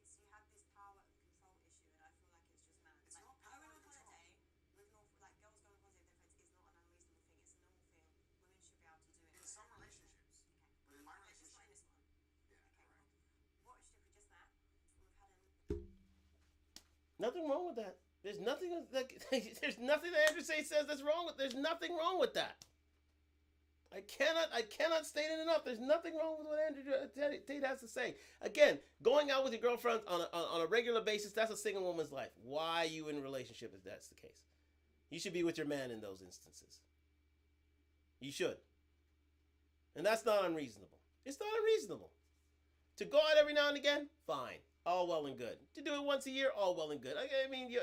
It's you have this power and control issue, and I feel like it's just mad. It's Like not power going on and control. holiday with like girls going on holiday with their friends is not an unreasonable thing. It's a normal thing. Women should be able to do it. In some relationships, Okay. but in my Okay, just not in relationship, this one. yeah, Okay, correct. what if we just met? We've had Nothing wrong with that. There's nothing like there's nothing that Andrew Tate says that's wrong with. There's nothing wrong with that. I cannot state it enough. There's nothing wrong with what Andrew Tate has to say. Again, going out with your girlfriend on a regular basis, that's a single woman's life. Why are you in a relationship if that's the case? You should be with your man in those instances. You should. And that's not unreasonable. It's not unreasonable. To go out every now and again, fine. All well and good. To do it once a year, all well and good. I mean,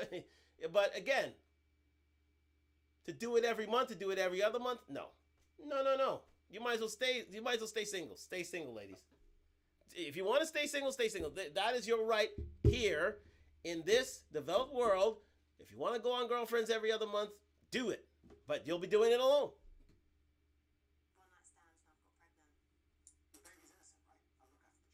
but again, to do it every month, to do it every other month, no. No. You might as well stay single. Stay single, ladies. If you want to stay single, stay single. That is your right here in this developed world. If you want to go on girlfriends every other month, do it. But you'll be doing it alone. One night stands and I've got pregnant. The baby's innocent, right? I look after the child.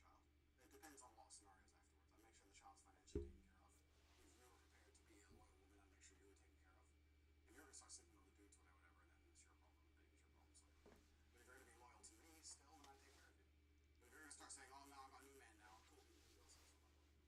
It depends on a lot of scenarios afterwards. I make sure the child's financially taken care of. If you were prepared to be a loyal woman, I make sure you were taken care of. If you're going to start sleeping with other dudes, whatever, then it's your problem. The baby's your problem. So. But if you're going to be loyal to me still, then I take care of you. But if you're going to start saying, oh, no, I've got a new man now, cool, you can go sleep with my boy.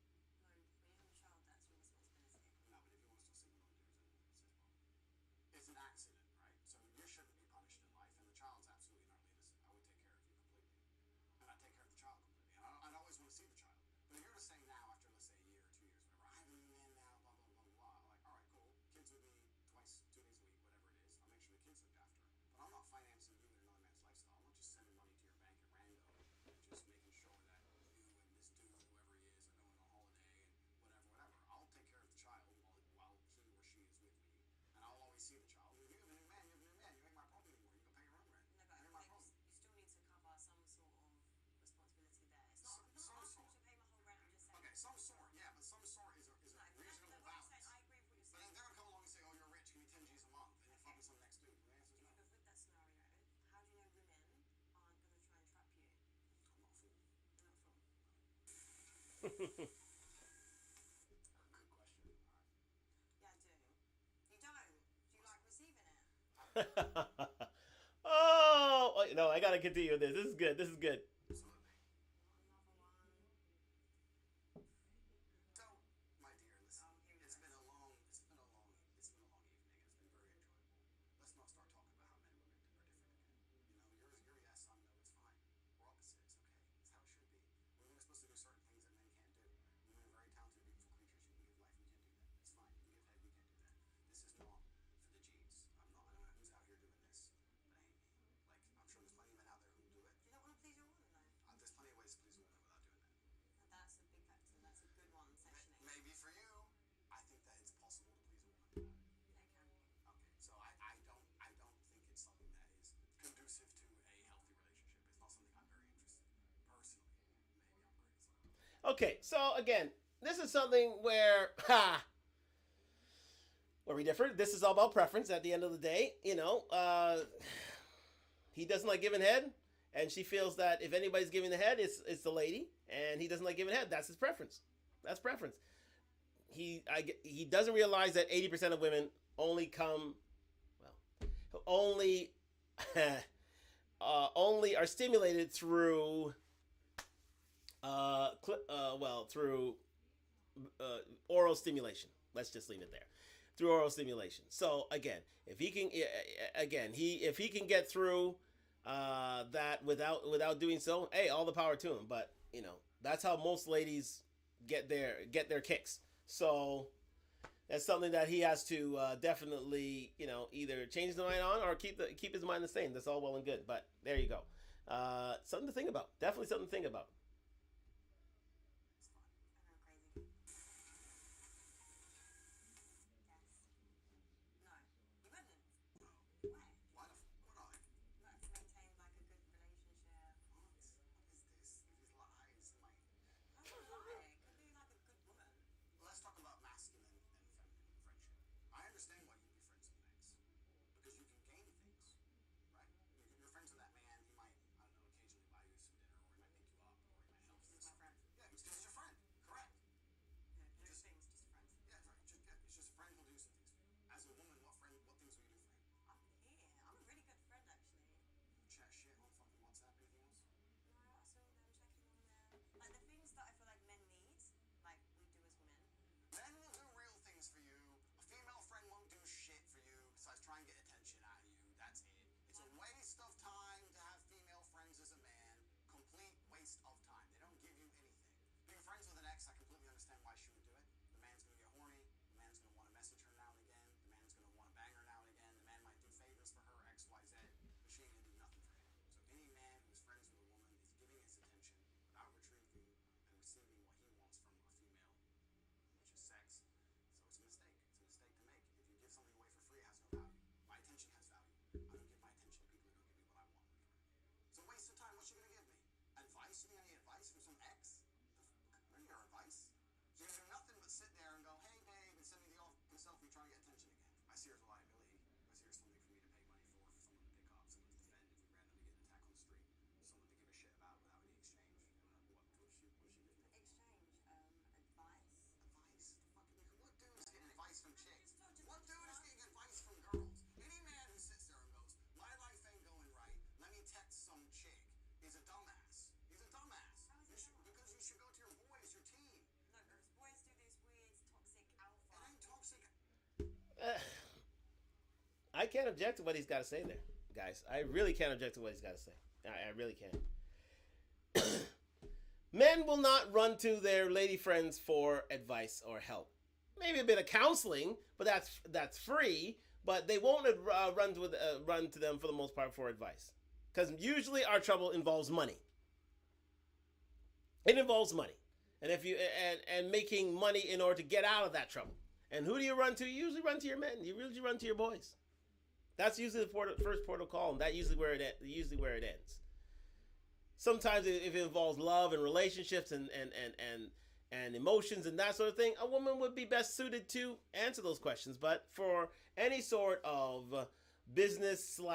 No, when you have a child, that's your responsibility. No, but if you want to still sleep with other dudes, then it's his problem. It's an accident, right? So you shouldn't be punished in life, and the child's absolutely not innocent. I would take care of you completely. And I'd take care of the child completely. And I'd always want to see the child. But if you're to say now, after, let's say, a year or 2 years, whatever, I have a new man now, blah, blah, blah, blah, like, all right, cool. Kids with me twice, 2 days a week, whatever it is. I'll make sure the kid's looked after. But I'm not financing you in another man's lifestyle. I'm not just sending money to your bank at random and just making sure that you and this dude, whoever he is, are going on holiday and whatever. I'll take care of the child while he or she is with me. And I'll always see the child. If you have a new man, you have a new man. You ain't my problem anymore. You can pay your own rent. No, but You're my problem. you still need to cover some sort of responsibility there. It's not Some asking sort. to pay my whole rent. I'm just saying. Okay, some sort, yeah, but some sort is a No, reasonable what I'm saying, balance. I agree with what you're But saying. then they're gonna come along and say, "Oh, you're rich, give me 10 G's a month," and you're fucking some next dude. The answer's no. But with that scenario, how do you know women aren't going to try and trap you? I'm not a fool. You're not a fool. Good question. All right. Yeah, I do. You don't. Do you like receiving it? Oh, no, I gotta continue with this. This is good. Absolutely. Another one. So, my dear, listen. Here we It's go. been a long evening. It's been very enjoyable. Let's not start talking about how men and women are different again. You know, you're yes, I'm no, it's fine. We're opposites, okay? It's how it should be. Women are supposed to do certain things that men can't do. Women are very talented, beautiful creatures. You can give life, we can do that. It's fine. You can give head, we can't do that. This is not for the G's. I don't know who's out here doing this, but it ain't me. Like, I'm sure there's plenty of men out there who do it. You don't want to please your woman, though. There's plenty of ways to please a woman without doing that. And that's a big factor. That's a good one, sectioning. Maybe for you, I think that it's possible to please a woman without it. It can be. Okay, so I don't think it's something that is conducive to a healthy relationship. It's not something I'm very interested in personally. Maybe I'm crazy. Okay, so again, this is something where where we differ. This is all about preference at the end of the day. You know, he doesn't like giving head, and she feels that if anybody's giving the head, it's the lady, and he doesn't like giving head. That's his preference. That's preference. He doesn't realize that 80% of women only come, only are stimulated through through oral stimulation. Let's just leave it there. Through oral stimulation. So again, if he can get through that without doing so, hey, all the power to him. But you know, that's how most ladies get their kicks. So that's something that he has to definitely, you know, either change his mind on or keep his mind the same. That's all well and good. But there you go. Something to think about. Definitely something to think about. It's fine. I know, crazy. Yes. No. You wouldn't. No. Why? Why the fuck would I? Like to maintain like a good relationship. What? What is this? These lies and like. That's a lie. It could be like a good woman. Let's talk about masculine and feminine friendship. I understand why you'd be friends with an ex. Because you can gain things, right? You're friends with that man, he might, I don't know, occasionally buy you some dinner, or he might pick you up, or why she would do it. The man's going to get horny. The man's going to want to message her now and again. The man's going to want to bang her now and again. The man might do favors for her, X, Y, Z, but she ain't going to do nothing for him. So any man who's friends with a woman is giving his attention without retrieving and receiving what he wants from a female, which is sex. So it's a mistake. It's a mistake to make. If you give something away for free, it has no value. My attention has value. I don't give my attention to people who don't give me what I want. It's a waste of time. What's she going to give me? Advice? You think I need advice from some ex? What are your advice? She's going to do nothing but sit there and go, hey, babe, and send me the selfie trying to get attention again. I see her as a liability. I see her as something for me to pay money for someone to pick up, someone to defend if we randomly get an attack on the street, someone to give a shit about without any exchange. What she give me? Exchange, advice. Advice? What dude is getting advice from chicks? What dude is getting advice from girls? Any man who sits there and goes, my life ain't going right, let me text some chick, is a dumbass. He's a dumbass. How is it dumb? Because you should go to your boys, your team. No, because boys do this weird, toxic alpha. It ain't toxic. I can't object to what he's got to say there, guys. I really can't object to what he's got to say. I really can't. Men will not run to their lady friends for advice or help. Maybe a bit of counseling, but that's free. But they won't run to them for the most part for advice, because usually our trouble involves money. It involves money, and if you and making money in order to get out of that trouble. And who do you run to? You usually run to your men. You usually run to your boys. That's usually the first port of call, and that's usually where it ends. Sometimes if it involves love and relationships and emotions and that sort of thing, a woman would be best suited to answer those questions. But for any sort of business /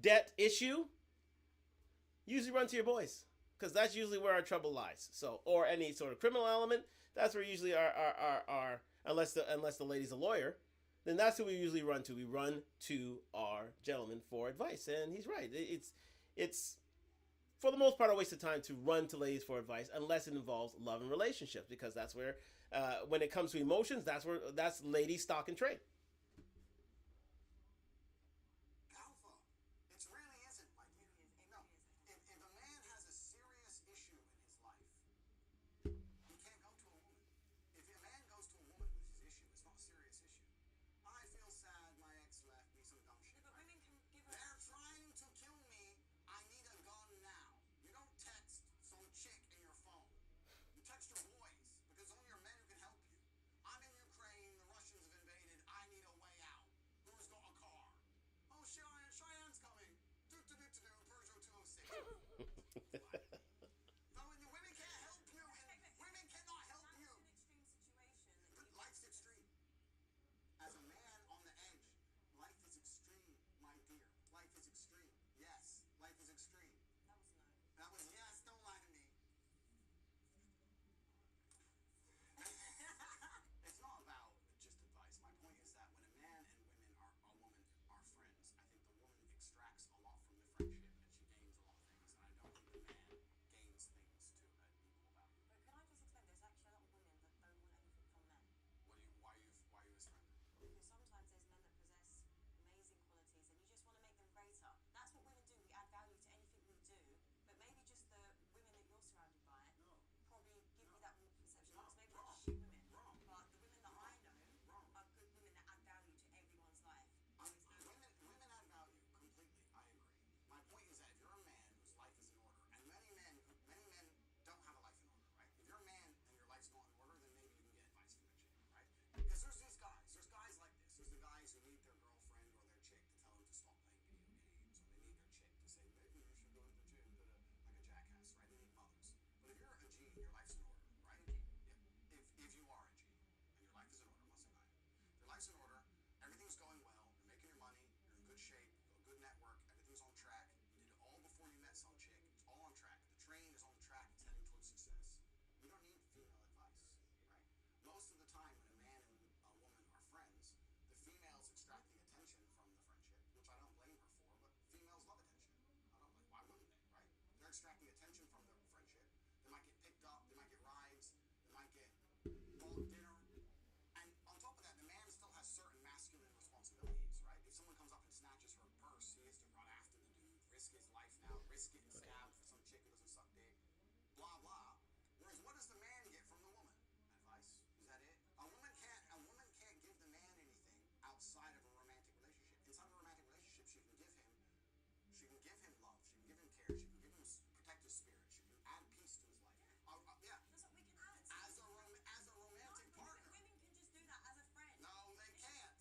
debt issue, usually run to your boys, because that's usually where our trouble lies. So, or any sort of criminal element, that's where usually our unless the lady's a lawyer, then that's who we usually run to. We run to our gentleman for advice, and he's right. It's for the most part a waste of time to run to ladies for advice unless it involves love and relationships, because that's where when it comes to emotions, that's lady stock and trade. Alpha. It really isn't, my dear. No. If a man has a serious issue in his life, he can't go to a woman. If a man goes to a woman with his issue, it's not a serious issue. I feel sad, my ex left me, some dumb shit. But Right? women can give us. They're trying to kill me. I need a gun now. You don't text some chick in your phone. You text your boys, because only your men who can help you. I'm in Ukraine. The Russians have invaded. I need a way out. Who's got a car? Oh, Cheyenne's coming. Peugeot 206. No, the women can't help you. And women cannot help That's you. an extreme situation. But life's extreme. As a man on the edge, life is extreme, my dear. Life is extreme. Yes, life is extreme. That was no. That was yes, don't lie to me. It's not about just advice. My point is that when a man and a woman are friends, I think the woman extracts a lot from the friendship and she gains a lot of things. And I don't think the man gains things to an equal value. But can I just explain? There's actually a lot of women that don't want anything from men. Why are you his friend? Because sometimes there's men that possess amazing qualities and you just want to make them greater. That's what women do. We add value to anything we do. But maybe just the women that you're surrounded by No. probably give you that perception. No, Because maybe wrong. they're just shit women. Wrong. But the women that I know Wrong. are good women that add value to everyone's life. Women add value completely. I agree. My point is that if you're a man whose life is in order, and many men don't have a life in order, right? If you're a man and your life's not in order, then maybe you can get advice from a chick, right? Because there's these guys. There's guys like this. There's the guys who need their girlfriend or their chick to tell them to stop playing video games, or they need their chick to say, maybe you should go to the gym, like a jackass, right? They need mothers. But if you're a G and your life's in order, right? Yeah. If you are a G and your life is in order, I'm not saying I am. Your life's in order, everything's going well, you're making your money, you're in good shape, you've got a good network, everything's on track. You did it all before you met some chick. It's all on track. The train is on the track. It's heading towards success. You don't need female advice, right? Most of the time when a man and a woman are friends, the female's extracting attention from the friendship, which I don't blame her for, but females love attention. Why wouldn't they, right? They're extracting attention from the friendship. They might get picked up, they might get rides, they might get bought dinner. And on top of that, the man still has certain masculine responsibilities, right? If someone comes up and snatches her purse, he has to run after the dude, risk his life now, risk getting stabbed for some chick who doesn't suck dick, blah, blah. outside of a romantic relationship. Inside of a romantic relationship, she can give him love, she can give him care, she can give him protect his spirit, she can add peace to his life. Yeah. That's what we can add. As a romantic partner. Women can just do that as a friend. No, they can't.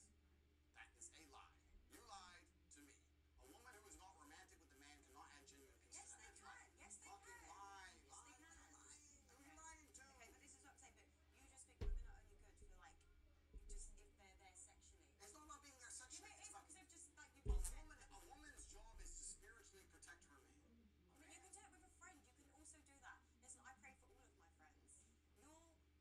That is a lie. You lied to me. A woman who is not romantic with the man cannot add genuine peace Yes, to they that man's can. life. Yes, they Fucking can. lie. Yes, they can. Who are you lying to? Okay, but this is what I'm saying. But you just think women are only good for like, just if they're there sexually. It's not about being there sexually. Yeah, It's but about because they've just like you a woman's job is to spiritually protect her man. But you can do it with a friend. You can also do that. Listen, I pray for all of my friends. Your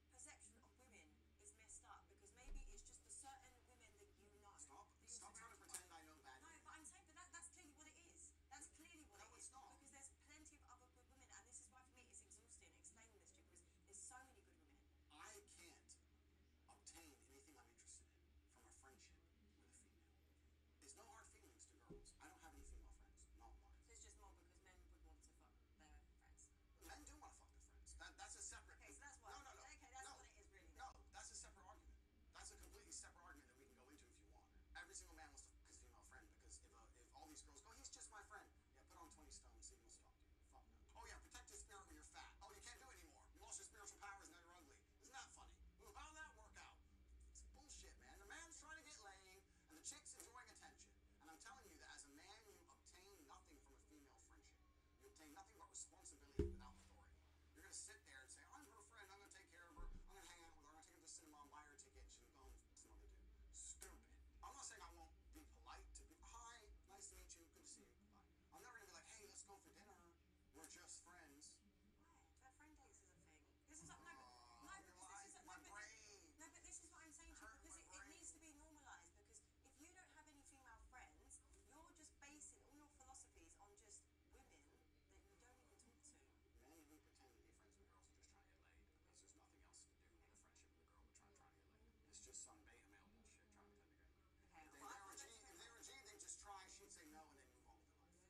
perception of women is messed up because maybe it's just the certain women that you know. Stop trying to pretend I know bad. No, but I'm saying, that's clearly what it is. That's clearly what No, it is. it's not. Because there's plenty of other good women, and this is why for me it's exhausting explaining this to you because there's so many good women. I can't obtain anything I'm interested in from a friendship with a female. There's no hard feelings to girls. I don't have any female friends. Not one. So it's just more because men would want to fuck their friends. Men do want to fuck their friends. That's a separate. Okay, so that's why. No. Okay, that's what it is really. No, that's a separate argument. That's a completely separate argument that we can go into if you want. Every single man wants to fuck his female friend because if all these girls go, he's just my friend. Yeah, put on 20 stone, see if he'll stop you. Fuck no. Oh yeah, protect your spirit when you're fat. Oh, you can't do it anymore. You lost your spiritual powers, now you're ugly. Isn't that funny? Well, how'd that work out? It's bullshit, man. The man's trying to get laid, and the chick's enjoying attention. And I'm telling you that as a man, you obtain nothing from a female friendship. You obtain nothing but responsibility without authority. You're gonna sit there and say, I'm her friend, I'm gonna take care of her, I'm gonna hang out with her, I'm gonna take her to the cinema, buy her a ticket, and she's gonna go home with some other dude. Stupid. I'm not saying I won't be polite to be, hi, nice to meet you, good to see you, goodbye. I'm never gonna be like, hey, let's go for dinner. We're just friends. Why? But friend dates is a thing. This is like, no, but this is what I'm saying to you because it needs to be normalised because if you don't have any female friends, you're just basing all your philosophies on just women that you don't even talk to. Men who pretend to be friends with girls are just trying to get laid because there's nothing else to do with a friendship with a girl but trying to get laid. It's just some beta male bullshit trying to pretend to get laid. Okay, If they were G, they'd just try, she'd say no, and then move on with their life.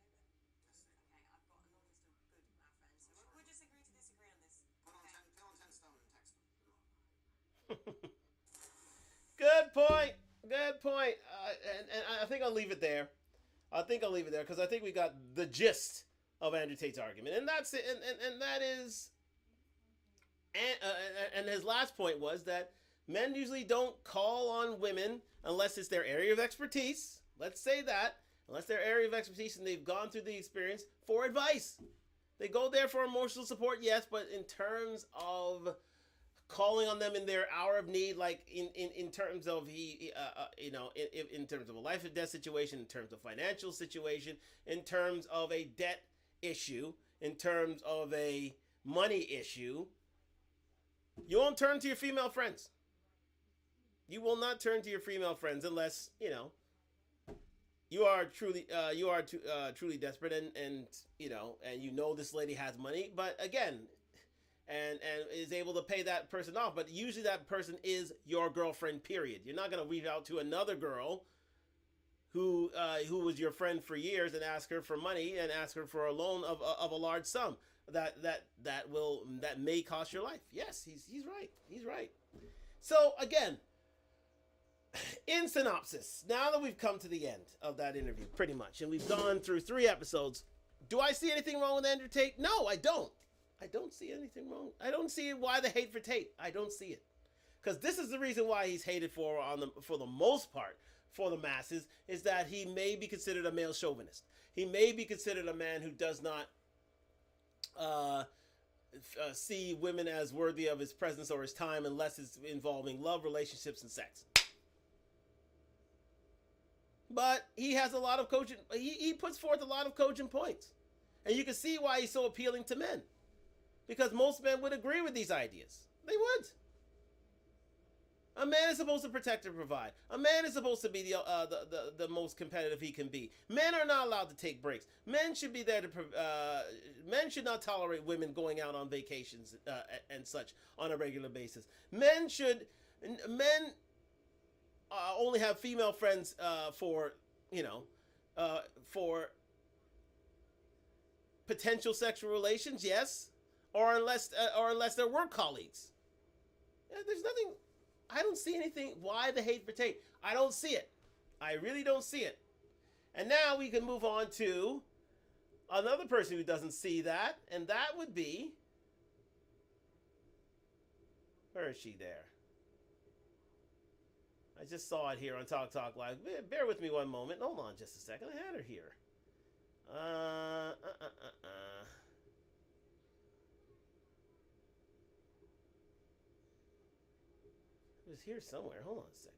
Yes, they Okay, I've got a long list of good male friends, so we'll just agree to disagree on this. Put on 10 stone and text them. Good point. Good point. And I think I'll leave it there. Because I think we got the gist of Andrew Tate's argument, and that's it. And that is, and his last point was that men usually don't call on women unless it's their area of expertise. Let's say that unless their area of expertise and they've gone through the experience for advice. They go there for emotional support, yes, but in terms of calling on them in their hour of need, like in terms of in terms of a life or death situation, in terms of financial situation, in terms of a debt issue, in terms of a money issue, you won't turn to your female friends. You will not turn to your female friends unless you are truly truly desperate and this lady has money, but again. And is able to pay that person off. But usually that person is your girlfriend, period. You're not going to reach out to another girl who was your friend for years and ask her for money and ask her for a loan of a large sum that may cost your life. Yes, he's right. He's right. So again, in synopsis, now that we've come to the end of that interview, pretty much, and we've gone through 3 episodes, do I see anything wrong with Andrew Tate? No, I don't. I don't see anything wrong. I don't see why the hate for Tate. I don't see it. Because this is the reason why he's hated for the most part, for the masses, is that he may be considered a male chauvinist. He may be considered a man who does not see women as worthy of his presence or his time unless it's involving love, relationships, and sex. But he has a lot of coaching. He puts forth a lot of coaching points. And you can see why he's so appealing to men. Because most men would agree with these ideas. They would. A man is supposed to protect and provide. A man is supposed to be the most competitive he can be. Men are not allowed to take breaks. Men should be there to. Men should not tolerate women going out on vacations and such on a regular basis. Men only have female friends for potential sexual relations. Yes. Or unless they're work colleagues. Yeah, there's nothing. I don't see anything. Why the hate for Tate? I don't see it. I really don't see it. And now we can move on to another person who doesn't see that, and that would be, where is she there? I just saw it here on Talk Talk Live. Bear with me one moment. Hold on just a second. I had her here. It was here somewhere. Hold on a second.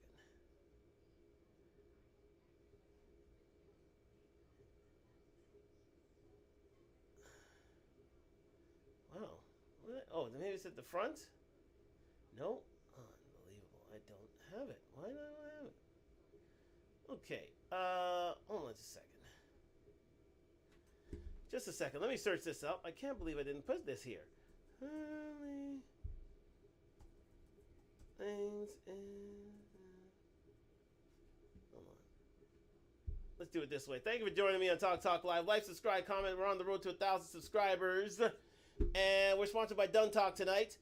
Wow. What? Oh, maybe it's at the front? No. Unbelievable. I don't have it. Why don't I have it? Okay. Hold on just a second. Just a second. Let me search this up. I can't believe I didn't put this here. Things in... Hold on. Let's do it this way. Thank you for joining me on Talk Talk Live. Like, subscribe, comment. We're on the road to 1,000 subscribers. And we're sponsored by Dun Talk tonight.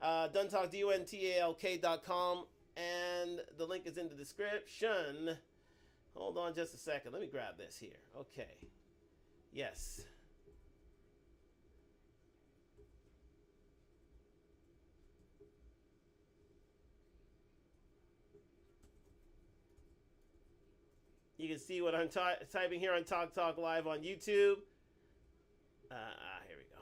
Duntalk, DUNTALK.com. And the link is in the description. Hold on just a second. Let me grab this here. Okay. Yes. You can see what I'm typing here on Talk Talk Live on YouTube. Here we go.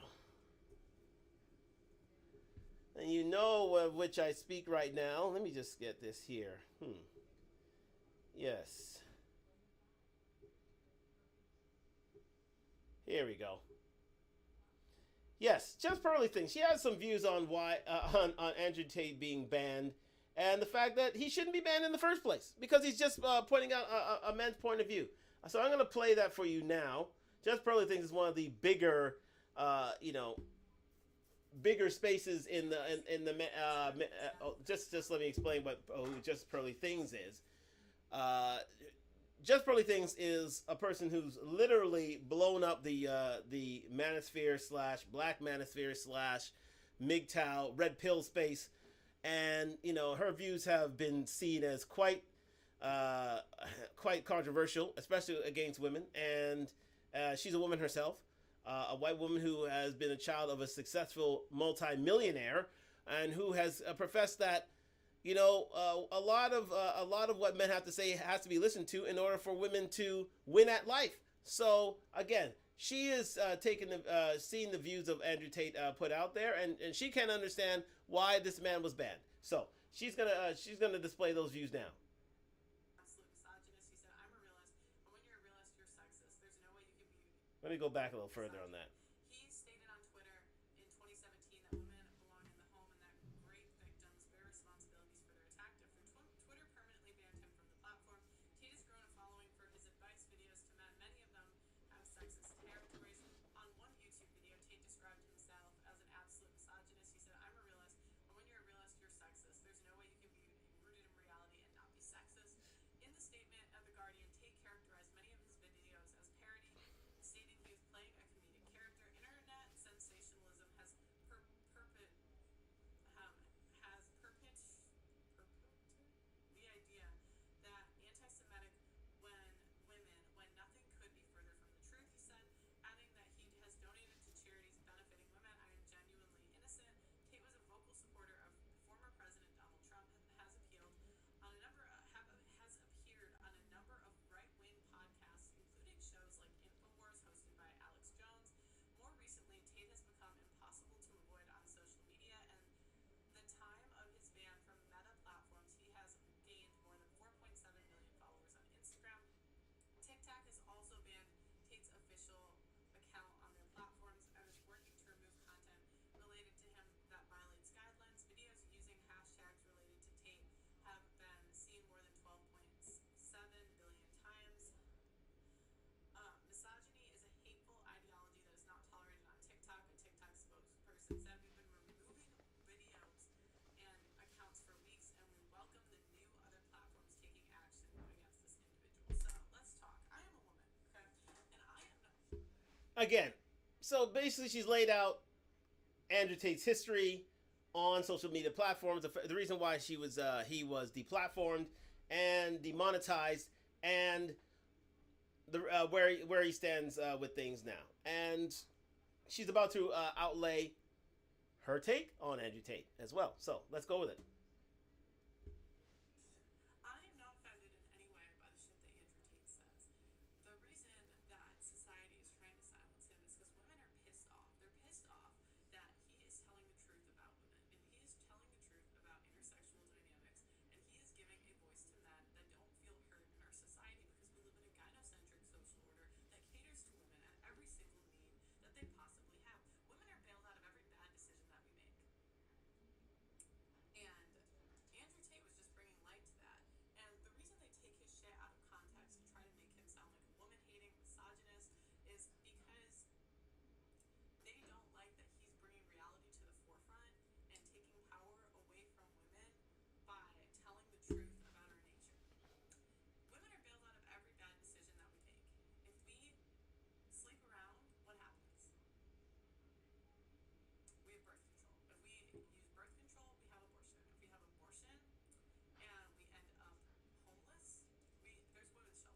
And you know of which I speak right now. Let me just get this here. Yes. Here we go. Yes, just Pearly thing. She has some views on why on Andrew Tate being banned, and the fact that he shouldn't be banned in the first place because he's just pointing out a man's point of view. So I'm going to play that for you now. Just Pearly Things is one of the bigger, bigger spaces in the just let me explain what Just Pearly Things is. Just Pearly Things is a person who's literally blown up the manosphere / black manosphere / MGTOW red pill space, and her views have been seen as quite controversial, especially against women. And she's a woman herself, a white woman who has been a child of a successful multimillionaire, and who has professed that a lot of what men have to say has to be listened to in order for women to win at life. So again, she is seeing the views of Andrew Tate put out there, and she can't understand why this man was banned. So she's gonna display those views now. Absolute misogynist. He said, "I'm a realist, and when you're a realist, you're sexist. There's no way you can be." Let me go back a little further on that. He stated on Twitter in 2017 that women belong in the home and that rape victims bear responsibilities for their attack. After Twitter permanently banned him from the platform, Tate has grown a following for his advice videos to men. Many of them have sexist territories. On one YouTube video, Tate described himself as an absolute misogynist. He said, "I'm a realist, and when you're a realist, you're sexist. There's no way you can be rooted in reality and not be sexist." In the statement of The Guardian, Tate characterized many of his videos as parody, stating he was playing a comedic character. Internet sensationalism has perpetuated the idea that anti-Semitic when nothing could be further from the truth, he said, adding that he has donated to charities benefiting women. "I am genuinely innocent." Tate was a vocal supporter of former President Donald Trump and has appeared on a number of right-wing podcasts, including shows like InfoWars hosted by Alex Jones. More recently, Tate has become impossible to avoid on social media, and the time of his ban from Meta platforms, he has gained more than 4.7 million followers on Instagram. TikTok has also banned Tate's official account on their platforms and is working to remove content related to him that violates guidelines. Videos using hashtags related to Tate have been seen more than 12.7 billion times. Misogyny is a hateful ideology that is not tolerated on TikTok. A TikTok spokesperson said, "We've been removing videos and accounts for weeks, and we welcome the new other platforms taking action against this individual." So let's talk. I am a woman, okay? And I am not. Again, so basically she's laid out Andrew Tate's history on social media platforms, the reason why he was deplatformed and demonetized, and the where he stands with things now. And she's about to outlay her take on Andrew Tate as well. So let's go with it. I am not offended in any way by the shit that Andrew Tate says. The reason that society is trying to silence him is because women are pissed off. They're pissed off that he is telling the truth about women, and he is telling the truth about intersexual dynamics, and he is giving a voice to men that don't feel heard in our society because we live in a gynocentric social order that caters to women at every single need that they possibly have. Women are bailed out of every bad decision that we make. And Andrew Tate was just bringing light to that. And the reason they take his shit out of context and try to make him sound like a woman-hating misogynist is because they don't like that he's bringing reality to the forefront and taking power away from women by telling the truth about our nature. Women are bailed out of every bad decision that we make. If we sleep around, what happens? We have birth control. If we use birth control, we have abortion. If we have abortion and we end up homeless, there's women's shelters.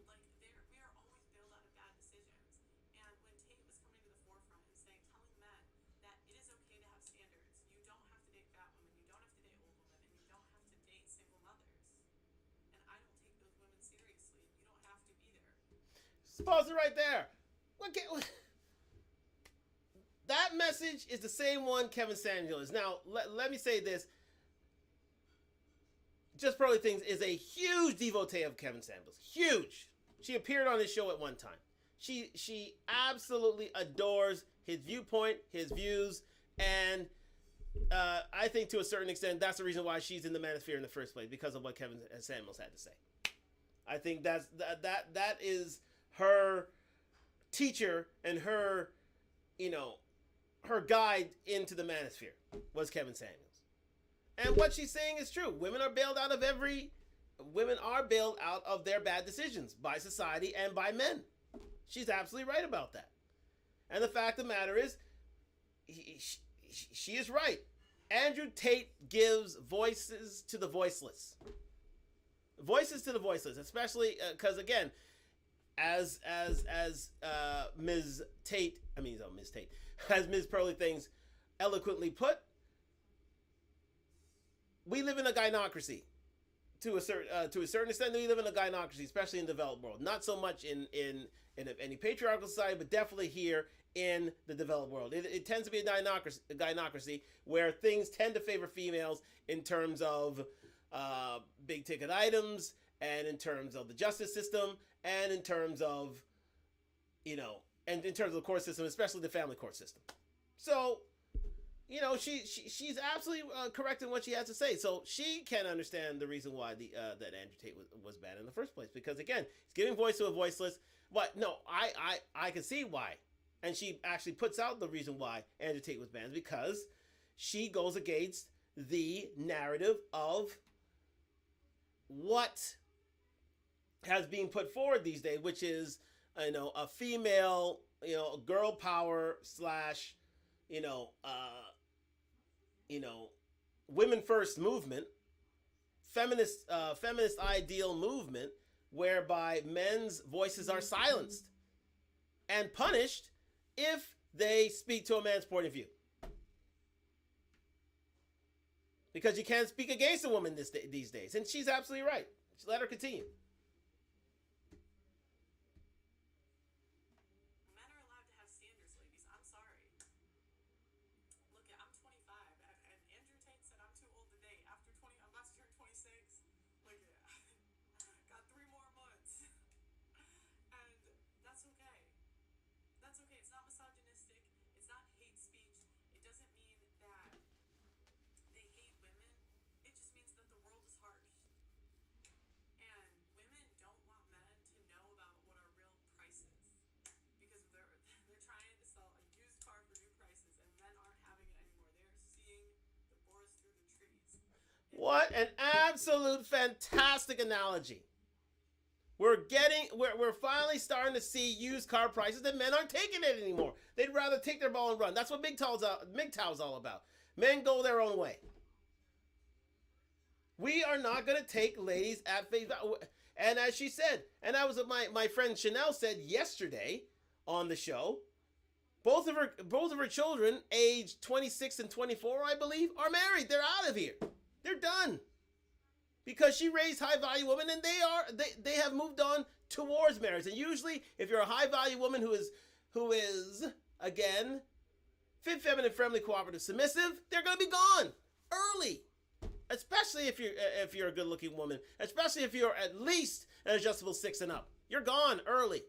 Like we are always bailed out of bad decisions. And when Tate was coming to the forefront and saying, telling men that it is okay to have standards, you don't have to date fat women, you don't have to date old women, and you don't have to date single mothers. And I don't take those women seriously. You don't have to either. Pause it right there. Okay. That message is the same one Kevin Samuel is. Now, let me say this. Just Pearly Things is a huge devotee of Kevin Samuels. Huge. She appeared on his show at one time. She absolutely adores his viewpoint, his views, and I think to a certain extent that's the reason why she's in the manosphere in the first place, because of what Kevin Samuels had to say. I think that is her teacher and her, her guide into the manosphere was Kevin Samuels. And what she's saying is true. Women are bailed out of their bad decisions by society and by men. She's absolutely right about that. And the fact of the matter is, she is right. Andrew Tate gives voices to the voiceless. Voices to the voiceless, especially because again, as Ms. Tate, as Ms. Pearly Things eloquently put, we live in a gynocracy. To a certain extent, we live in a gynocracy, especially in the developed world. Not so much in any patriarchal society, but definitely here in the developed world. It tends to be a gynocracy where things tend to favor females in terms of big ticket items, and in terms of the justice system, and in terms of, and in terms of the court system, especially the family court system. So, she's absolutely correct in what she has to say. So she can understand the reason why that Andrew Tate was banned in the first place. Because again, he's giving voice to a voiceless. But no, I can see why. And she actually puts out the reason why Andrew Tate was banned, because she goes against the narrative of what has been put forward these days, which is, a female, girl power slash, women first movement, feminist ideal movement, whereby men's voices are silenced and punished if they speak to a man's point of view. Because you can't speak against a woman these days. And she's absolutely right. Let her continue. Men are allowed to have standards, ladies. I'm sorry. Look, I'm 25, and Andrew Tate said I'm too old to date. After 20, I'm about to turn 26. Look, got 3 more months. And that's okay. That's okay. It's not misogynistic. It's not hate speech. It doesn't mean that they hate women. It just means that the world is harsh. And women don't want men to know about what our real price is. Because they're trying to sell a used car for new prices, and men aren't having it anymore. They're seeing the forest through the trees. What an absolute fantastic analogy. We're finally starting to see used car prices, and men aren't taking it anymore. They'd rather take their ball and run. That's what MGTOW's all about. Men go their own way. We are not going to take ladies at face value. And as she said, and that was what my friend Chanel said yesterday on the show. Both of her children, aged 26 and 24, I believe, are married. They're out of here. They're done. Because she raised high value women, and they have moved on towards marriage. And usually, if you're a high value woman who is again fit, feminine, friendly, cooperative, submissive, they're going to be gone early. Especially if you're a good looking woman, especially if you're at least an adjustable 6 and up. You're gone early.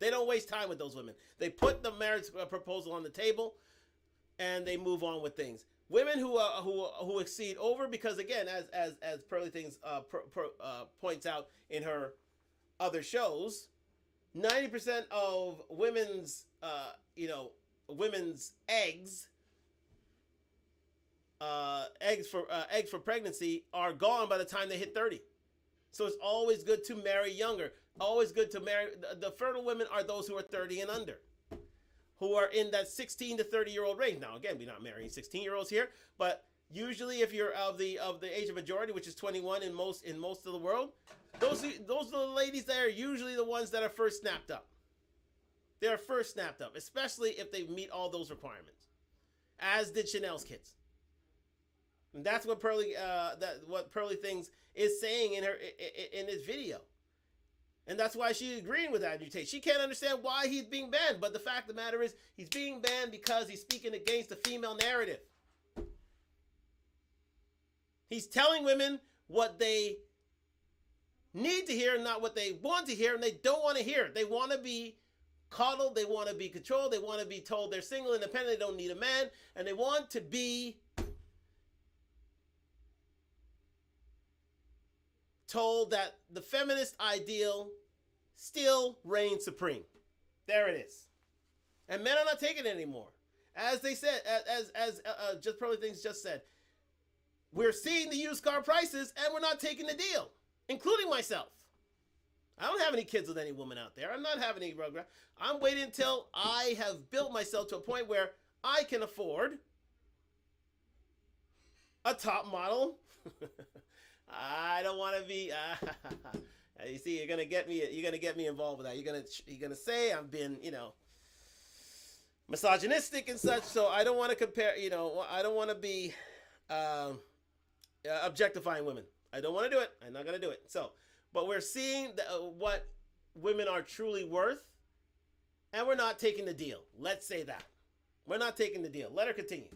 They don't waste time with those women. They put the marriage proposal on the table, and they move on with things. Women who exceed over, because again, as Pearly Things points out in her other shows, 90% of women's eggs for pregnancy are gone by the time they hit 30. So it's always good to marry younger. Always good to marry. The fertile women are those who are 30 and under, who are in that 16 to 30-year-old range. Now, again, we're not marrying 16-year-olds here, but usually if you're of the age of majority, which is 21 in most of the world, those are the ladies that are usually the ones that are first snapped up. They are first snapped up, especially if they meet all those requirements, as did Chanel's kids. And that's what Pearly Things is saying in this video. And that's why she's agreeing with Andrew Tate. She can't understand why he's being banned, but the fact of the matter is he's being banned because he's speaking against the female narrative. He's telling women what they need to hear, not what they want to hear, and they don't want to hear. They want to be coddled, they want to be controlled, they want to be told they're single, independent, they don't need a man, and they want to be told that the feminist ideal still reigns supreme. There it is. And men are not taking it anymore. As they said, as Just Pearly Things just said, we're seeing the used car prices and we're not taking the deal, including myself. I don't have any kids with any woman out there. I'm not having any regret. I'm waiting until I have built myself to a point where I can afford a top model. I don't want to be. You see, you're gonna get me involved with that. You're gonna say I'm being, misogynistic and such. So I don't want to compare. I don't want to be objectifying women. I don't want to do it. I'm not gonna do it. So, but we're seeing what women are truly worth, and we're not taking the deal. Let's say that we're not taking the deal. Let her continue.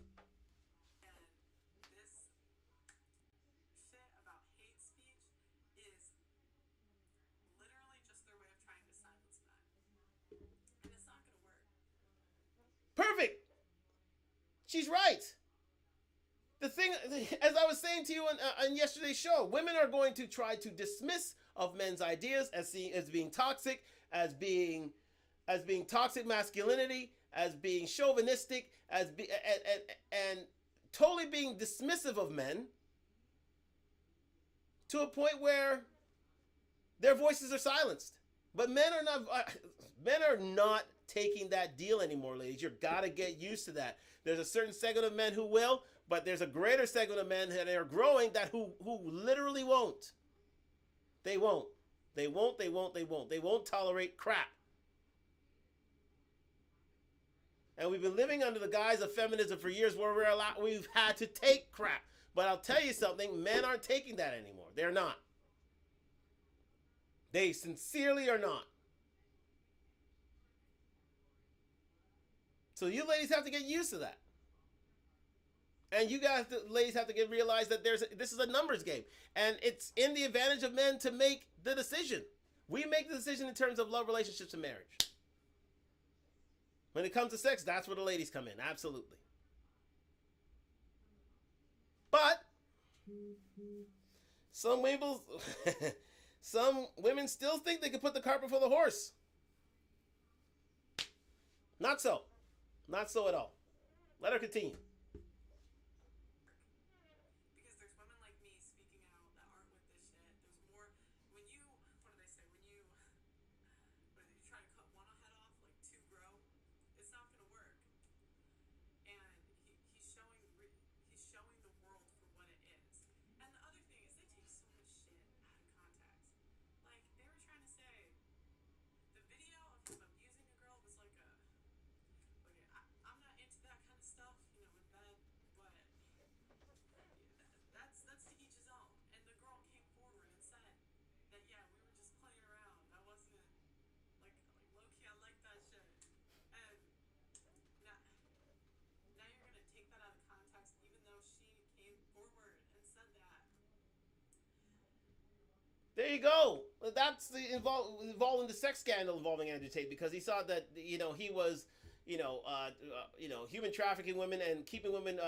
Perfect. She's right. The thing, as I was saying to you on yesterday's show, women are going to try to dismiss of men's ideas as being toxic, as being toxic masculinity, as being chauvinistic, and totally being dismissive of men to a point where their voices are silenced. But men are not taking that deal anymore, ladies. You've got to get used to that. There's a certain segment of men who will, but there's a greater segment of men that are growing that who literally won't. They won't. They won't tolerate crap. And we've been living under the guise of feminism for years where we've had to take crap. But I'll tell you something, men aren't taking that anymore. They're not. They sincerely are not. So you ladies have to get used to that. And you guys, ladies, have to realize that this is a numbers game. And it's in the advantage of men to make the decision. We make the decision in terms of love, relationships, and marriage. When it comes to sex, that's where the ladies come in. Absolutely. But some women still think they can put the cart before the horse. Not so. Not so at all. Let her continue. Because there's women like me speaking out that aren't with this shit. There's more when you what do they say? When you try to cut one head off, like two grow, it's not gonna work. And he's showing the world for what it is. There you go. That's the involving the sex scandal involving Andrew Tate, because he saw that he was human trafficking women and keeping women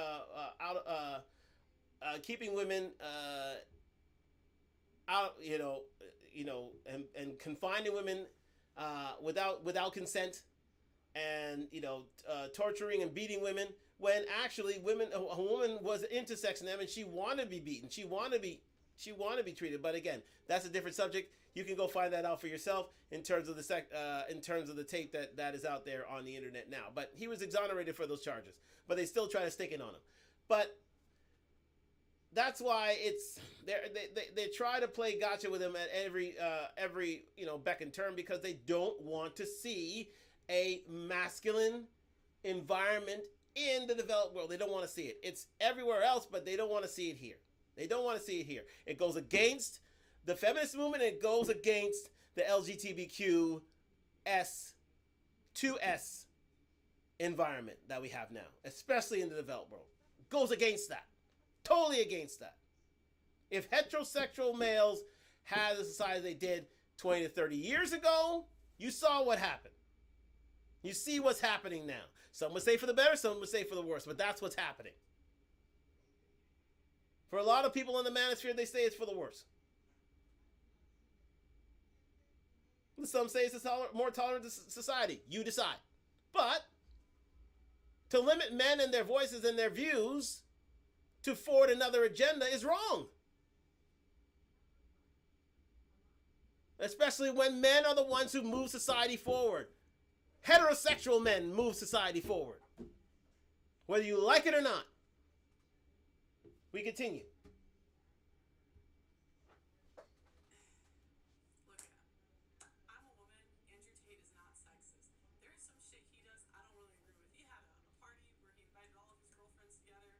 out keeping women out and confining women without consent, and torturing and beating women, when actually a woman was into sex in them and she wanted to be beaten, she wanted to be treated. But again, that's a different subject. You can go find that out for yourself in terms of the tape that is out there on the internet now. But he was exonerated for those charges, but they still try to stick it on him. But that's why they try to play gotcha with him at every beck and turn, because they don't want to see a masculine environment in the developed world. They don't want to see it. It's everywhere else, but they don't want to see it here. They don't want to see it here. It goes against the feminist movement. It goes against the LGBTQ S2S environment that we have now, especially in the developed world. It goes against that. Totally against that. If heterosexual males had the society they did 20 to 30 years ago, you saw what happened. You see what's happening now. Some would say for the better, some would say for the worse, but that's what's happening. For a lot of people in the manosphere, they say it's for the worse. Some say it's a more tolerant society. You decide. But to limit men and their voices and their views to forward another agenda is wrong. Especially when men are the ones who move society forward. Heterosexual men move society forward. Whether you like it or not. We continue. Look, I'm a woman. Andrew Tate is not sexist. There is some shit he does I don't really agree with. He had a party where he invited all of his girlfriends together.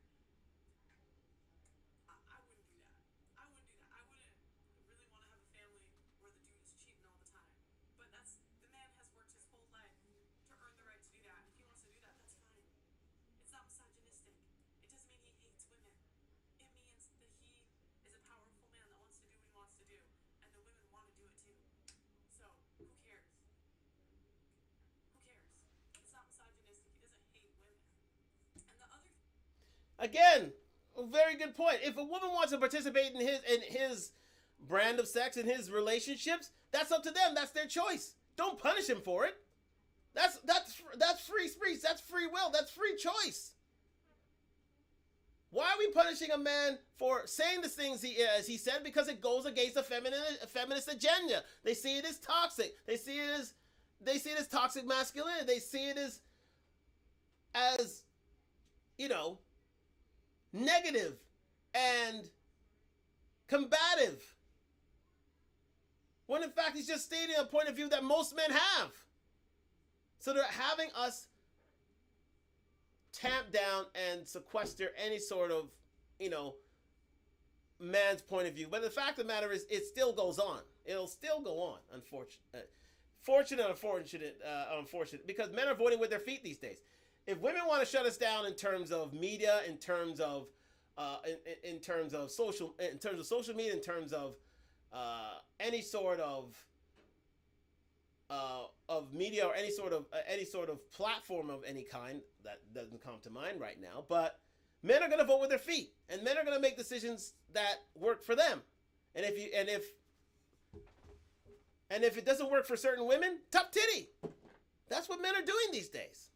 I wouldn't do that. I wouldn't do that. I wouldn't really want to have a family where the dude is cheating all the time. But the man has worked his whole life to earn the right to do that. If he wants to do that, that's fine. It's not misogynistic. It doesn't mean he hates women. It means that he is a powerful man that wants to do what he wants to do. And the women want to do it too. So, who cares? Who cares? It's not misogynistic. He doesn't hate women. And the other Again, a very good point. If a woman wants to participate in his brand of sex, in his relationships, that's up to them. That's their choice. Don't punish him for it. That's free speech. That's free will. That's free choice. Why are we punishing a man for saying the things he said? Because it goes against a feminist agenda. They see it as toxic. They see it as toxic masculinity. They see it as negative and combative. When in fact he's just stating a point of view that most men have. So they're having us tamp down and sequester any sort of, man's point of view. But the fact of the matter is, it still goes on. It'll still go on, unfortunate, because men are voting with their feet these days. If women want to shut us down in terms of media, in terms of social media, in terms of any sort of media or any sort of platform of any kind, that doesn't come to mind right now, but men are going to vote with their feet, and men are going to make decisions that work for them. And if it doesn't work for certain women, tough titty. That's what men are doing these days,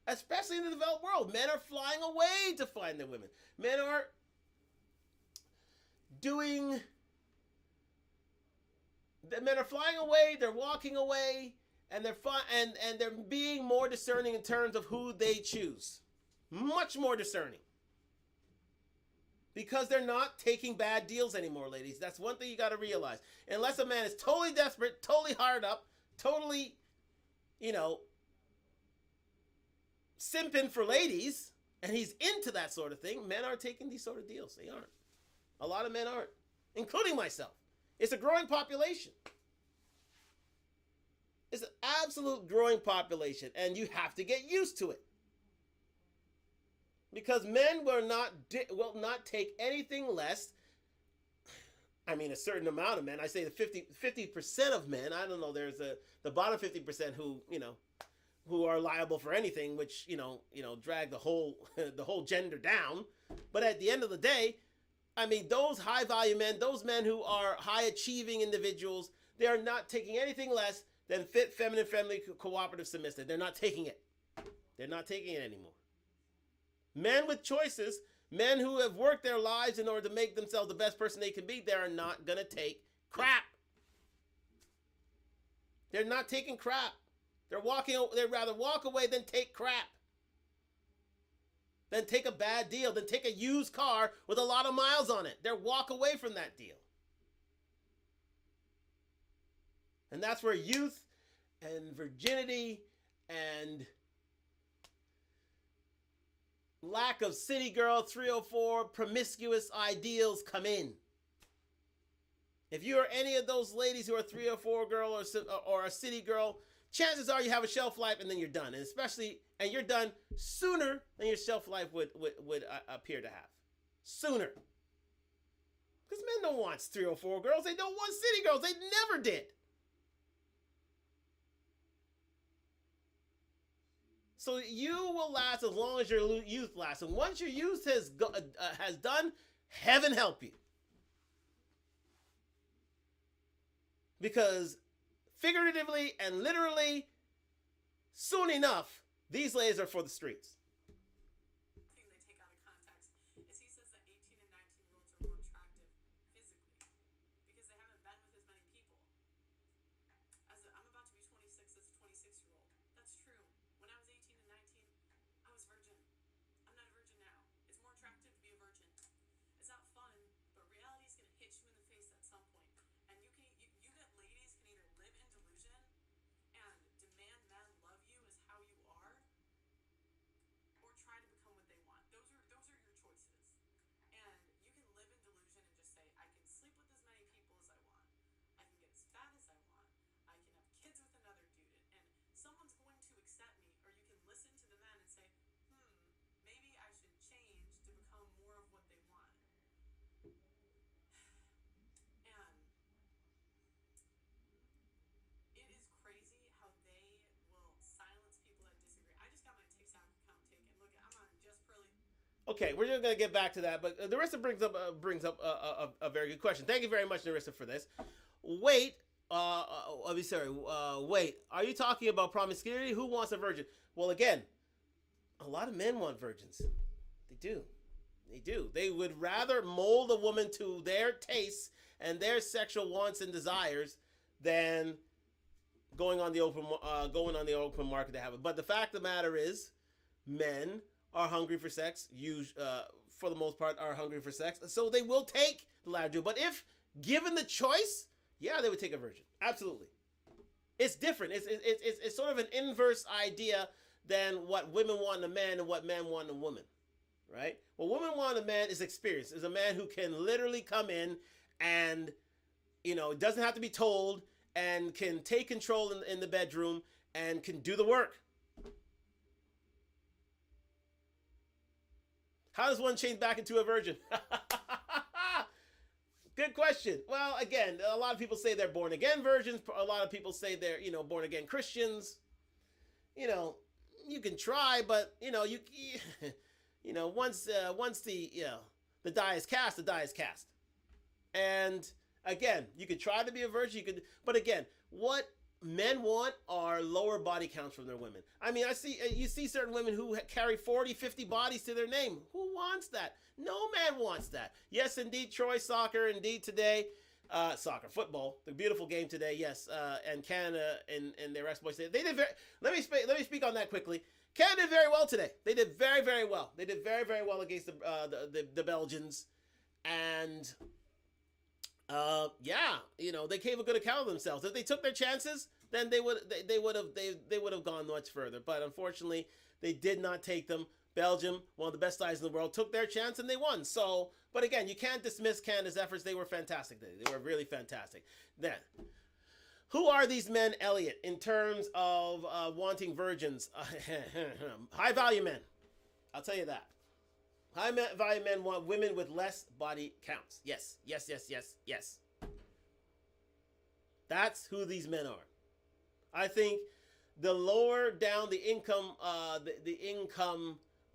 especially in the developed world. Men are flying away to find their women. Men are flying away. They're walking away. And they're being more discerning in terms of who they choose. Much more discerning. Because they're not taking bad deals anymore, ladies. That's one thing you got to realize. Unless a man is totally desperate, totally hard up, totally, simping for ladies, and he's into that sort of thing, men aren't taking these sort of deals. They aren't. A lot of men aren't, including myself. It's a growing population. It's an absolute growing population, and you have to get used to it. Because men will not take anything less I mean, a certain amount of men. I say the 50% of men. I don't know. There's the bottom 50% who, who are liable for anything, which, drag the whole the whole gender down. But at the end of the day, I mean, those high value men, those men who are high achieving individuals, they are not taking anything less than fit, feminine, friendly, cooperative, submissive. They're not taking it. They're not taking it anymore. Men with choices, men who have worked their lives in order to make themselves the best person they can be, they are not going to take crap. They're not taking crap. They'd rather walk away than take crap. Then take a bad deal. Then take a used car with a lot of miles on it. They'll walk away from that deal. And that's where youth and virginity and lack of city girl 304 promiscuous ideals come in. If you are any of those ladies who are 304 girl or a city girl, chances are you have a shelf life and then you're done. And you're done sooner than your shelf life would appear to have. Sooner. Because men don't want 304 girls. They don't want city girls. They never did. So you will last as long as your youth lasts. And once your youth has done, heaven help you. Because figuratively and literally, soon enough, these ladies are for the streets. Thing they take out of context is he says that 18 and 19-year-olds are more attractive physically because they haven't been with as many people. I'm about to be 26 as a 26-year-old. That's true. When I was 18 and 19, I was virgin. I'm not a virgin now. It's more attractive to be a virgin. It's not fun, but reality is going to hit you in the face at some point. And you get ladies can either live in delusion and demand men love you as how you are, or try to become what they want. Those are your choices. And you can live in delusion and just say, I can sleep with as many people as I want. I can get as fat as I want. I can have kids with another dude. And someone's going to accept me. Or you can listen to the men and say, maybe I should change to become more of what they want. And it is crazy how they will silence people that disagree. I just got my TikTok account taken. Look, I'm on just Pearly. Okay, we're going to get back to that, but Narissa brings up a very good question. Thank you very much, Narissa, for this. Wait, wait, are you talking about promiscuity? Who wants a virgin? Well, again, a lot of men want virgins. They do. They do. They would rather mold a woman to their tastes and their sexual wants and desires than going on the open market to have it. But the fact of the matter is, men are hungry for sex. For the most part, are hungry for sex. So they will take the latter dude. But if given the choice, yeah, they would take a virgin. Absolutely. It's different. It's sort of an inverse idea than what women want in a man and what men want in a woman, right? What women want in a man is experience. Is a man who can literally come in and, doesn't have to be told and can take control in the bedroom and can do the work. How does one change back into a virgin? Good question. Well, again, a lot of people say they're born again virgins. A lot of people say they're, born again Christians. You can try, but once the die is cast, the die is cast. And again, you could try to be a virgin. But again, what men want are lower body counts from their women. I mean, you see certain women who carry 40, 50 bodies to their name. Who wants that? No man wants that. Yes, indeed, Troy soccer, indeed today, soccer, football, the beautiful game today. Yes, and Canada and their exploits. They did let me speak on that quickly. Canada did very well today. They did very, very well. They did very, very well against the Belgians, and they gave a good account of themselves. If they took their chances, then they would have gone much further. But unfortunately, they did not take them. Belgium, one of the best sides in the world, took their chance and they won. So, but again, you can't dismiss Canada's efforts. They were fantastic. They were really fantastic. Then, who are these men, Elliot, in terms of wanting virgins? High value men. I'll tell you that. High value men want women with less body counts. Yes, yes, yes, yes, yes. That's who these men are. I think the lower down the income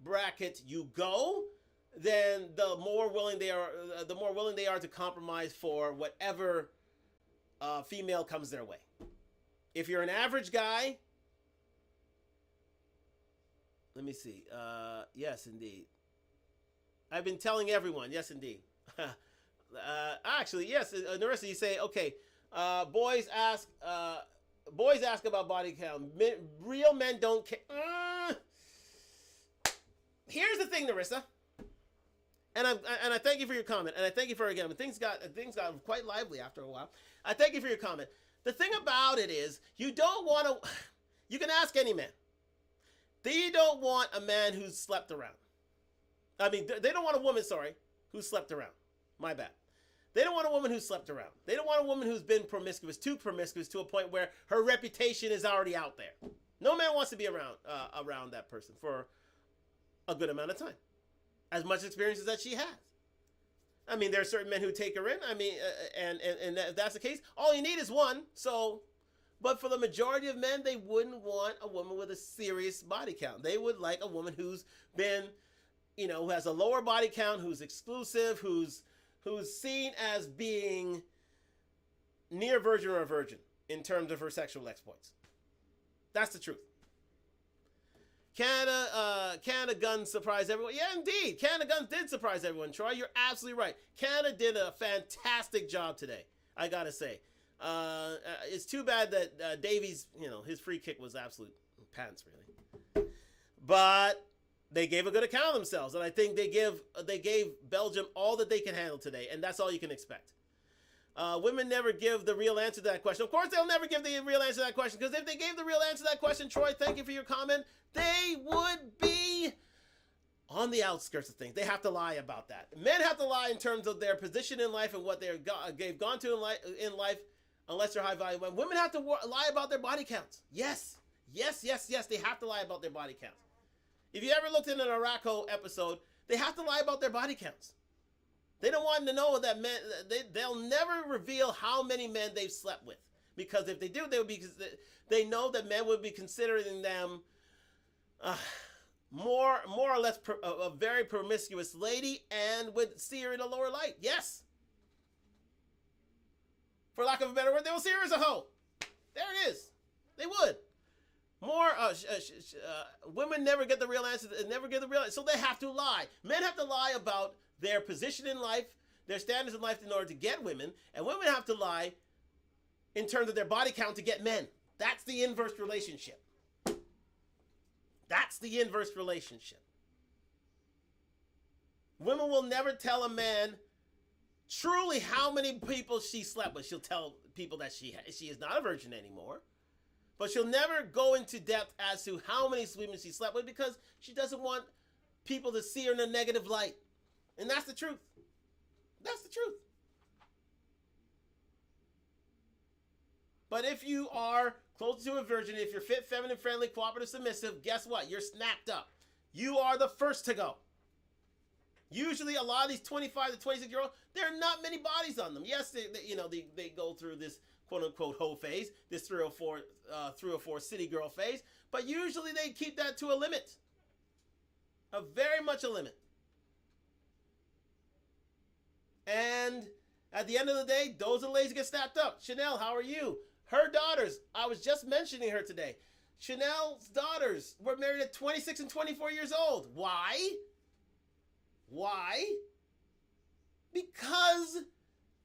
bracket you go, then the more willing they are to compromise for whatever female comes their way. If you're an average guy, let me see. Yes, indeed. I've been telling everyone. Yes, indeed. Actually, yes. Narissa, you say, okay. Boys ask about body count. Real men don't care. Here's the thing, Narissa. And I thank you for your comment. And I thank you for again. Things got quite lively after a while. I thank you for your comment. The thing about it is, you don't want to. You can ask any man. They don't want a man who's slept around. I mean, they don't want a woman, who slept around. My bad. They don't want a woman who slept around. They don't want a woman who's been promiscuous, too promiscuous to a point where her reputation is already out there. No man wants to be around that person for a good amount of time. As much experience as that she has. I mean, there are certain men who take her in. I mean, and if that's the case, all you need is one. So, but for the majority of men, they wouldn't want a woman with a serious body count. They would like a woman who's been, who has a lower body count, who's exclusive, who's seen as being near virgin or a virgin in terms of her sexual exploits. That's the truth. Canada Guns surprised everyone. Yeah, indeed. Canada Guns did surprise everyone, Troy. You're absolutely right. Canada did a fantastic job today, I got to say. It's too bad that Davies, his free kick was absolute pants, really. But they gave a good account of themselves, and I think they gave Belgium all that they can handle today, and that's all you can expect. Women never give the real answer to that question. Of course, they'll never give the real answer to that question, because if they gave the real answer to that question, Troy, thank you for your comment, they would be on the outskirts of things. They have to lie about that. Men have to lie in terms of their position in life and what they've gone to in life, unless they're high value. Women have to lie about their body counts. Yes. Yes, yes, yes, they have to lie about their body counts. If you ever looked in an Araco episode, they have to lie about their body counts. They don't want to know that men. They'll never reveal how many men they've slept with, because if they do, they know that men would be considering them more or less a very promiscuous lady, and would see her in a lower light. Yes, for lack of a better word, they will see her as a hoe. There it is. They would. Women never get the real answer. So they have to lie. Men have to lie about their position in life, their standards in life in order to get women, and women have to lie in terms of their body count to get men. That's the inverse relationship. That's the inverse relationship. Women will never tell a man truly how many people she slept with. She'll tell people that she is not a virgin anymore. But she'll never go into depth as to how many women she slept with, because she doesn't want people to see her in a negative light. And that's the truth. That's the truth. But if you are close to a virgin, if you're fit, feminine, friendly, cooperative, submissive, guess what? You're snapped up. You are the first to go. Usually a lot of these 25 to 26-year-olds, there are not many bodies on them. Yes, they go through this quote-unquote hoe phase, this 304 city girl phase, but usually they keep that to a limit. Very much a limit. And at the end of the day, those are the ladies who get snapped up. Chanel, how are you? Her daughters, I was just mentioning her today. Chanel's daughters were married at 26 and 24 years old. Why? Why? Because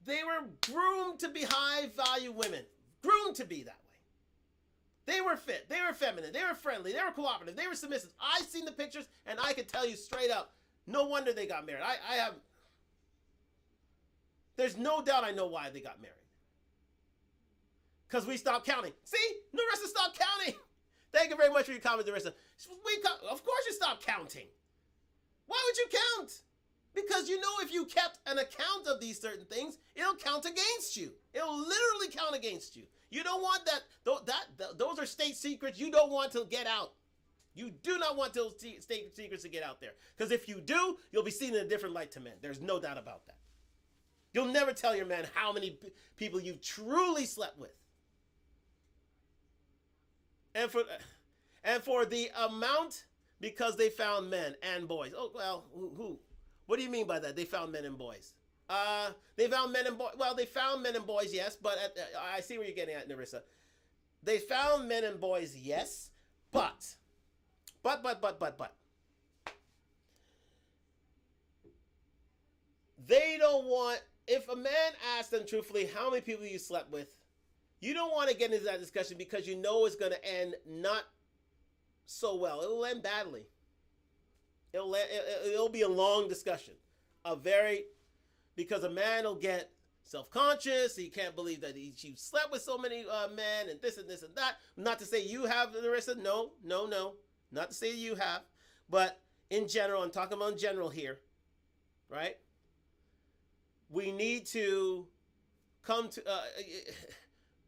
they were groomed to be high-value women. Groomed to be that way. They were fit. They were feminine. They were friendly. They were cooperative. They were submissive. I've seen the pictures, and I can tell you straight up, no wonder they got married. I have... There's no doubt I know why they got married. Because we stopped counting. See? Narissa stopped counting. Thank you very much for your comment, Narissa. Of course you stopped counting. Why would you count? Because you know if you kept an account of these certain things, it'll count against you. It'll literally count against you. You don't want that. Those are state secrets you don't want to get out. You do not want those state secrets to get out there. Because if you do, you'll be seen in a different light to men. There's no doubt about that. You'll never tell your man how many people you truly slept with. And for the amount, because they found men and boys. Oh, well, who? What do you mean by that? They found men and boys. They found men and boys. Well, they found men and boys, yes. But I see where you're getting at, Narissa. They found men and boys, yes. But. They don't want, if a man asks them truthfully how many people you slept with, you don't want to get into that discussion because you know it's going to end not so well. It will end badly. It'll be a long discussion. Because a man will get self-conscious. He can't believe that she slept with so many men and this and that. Not to say you have, Larissa. No. Not to say you have. But in general, I'm talking about in general here, right? We need to come to...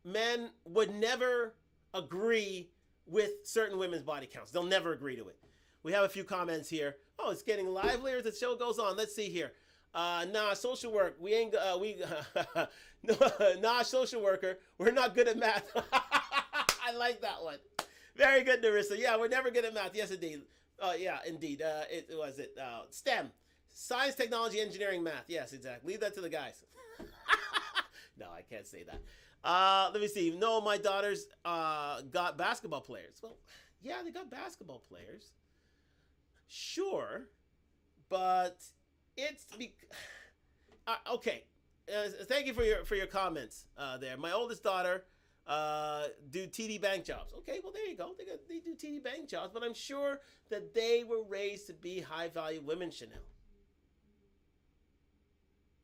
men would never agree with certain women's body counts. They'll never agree to it. We have a few comments here. Oh, it's getting livelier as the show goes on. Let's see here. Nah, social work. We ain't, nah, social worker. We're not good at math. I like that one. Very good, Narissa. Yeah, we're never good at math. Yes, indeed. Yeah, indeed. It was it. STEM. Science, technology, engineering, math. Yes, exactly. Leave that to the guys. No, I can't say that. Let me see. No, my daughters got basketball players. Well, yeah, they got basketball players. Sure, but it's okay. Thank you for your comments there. My oldest daughter do TD bank jobs. Okay, well there you go. They do TD bank jobs, but I'm sure that they were raised to be high value women, Chanel.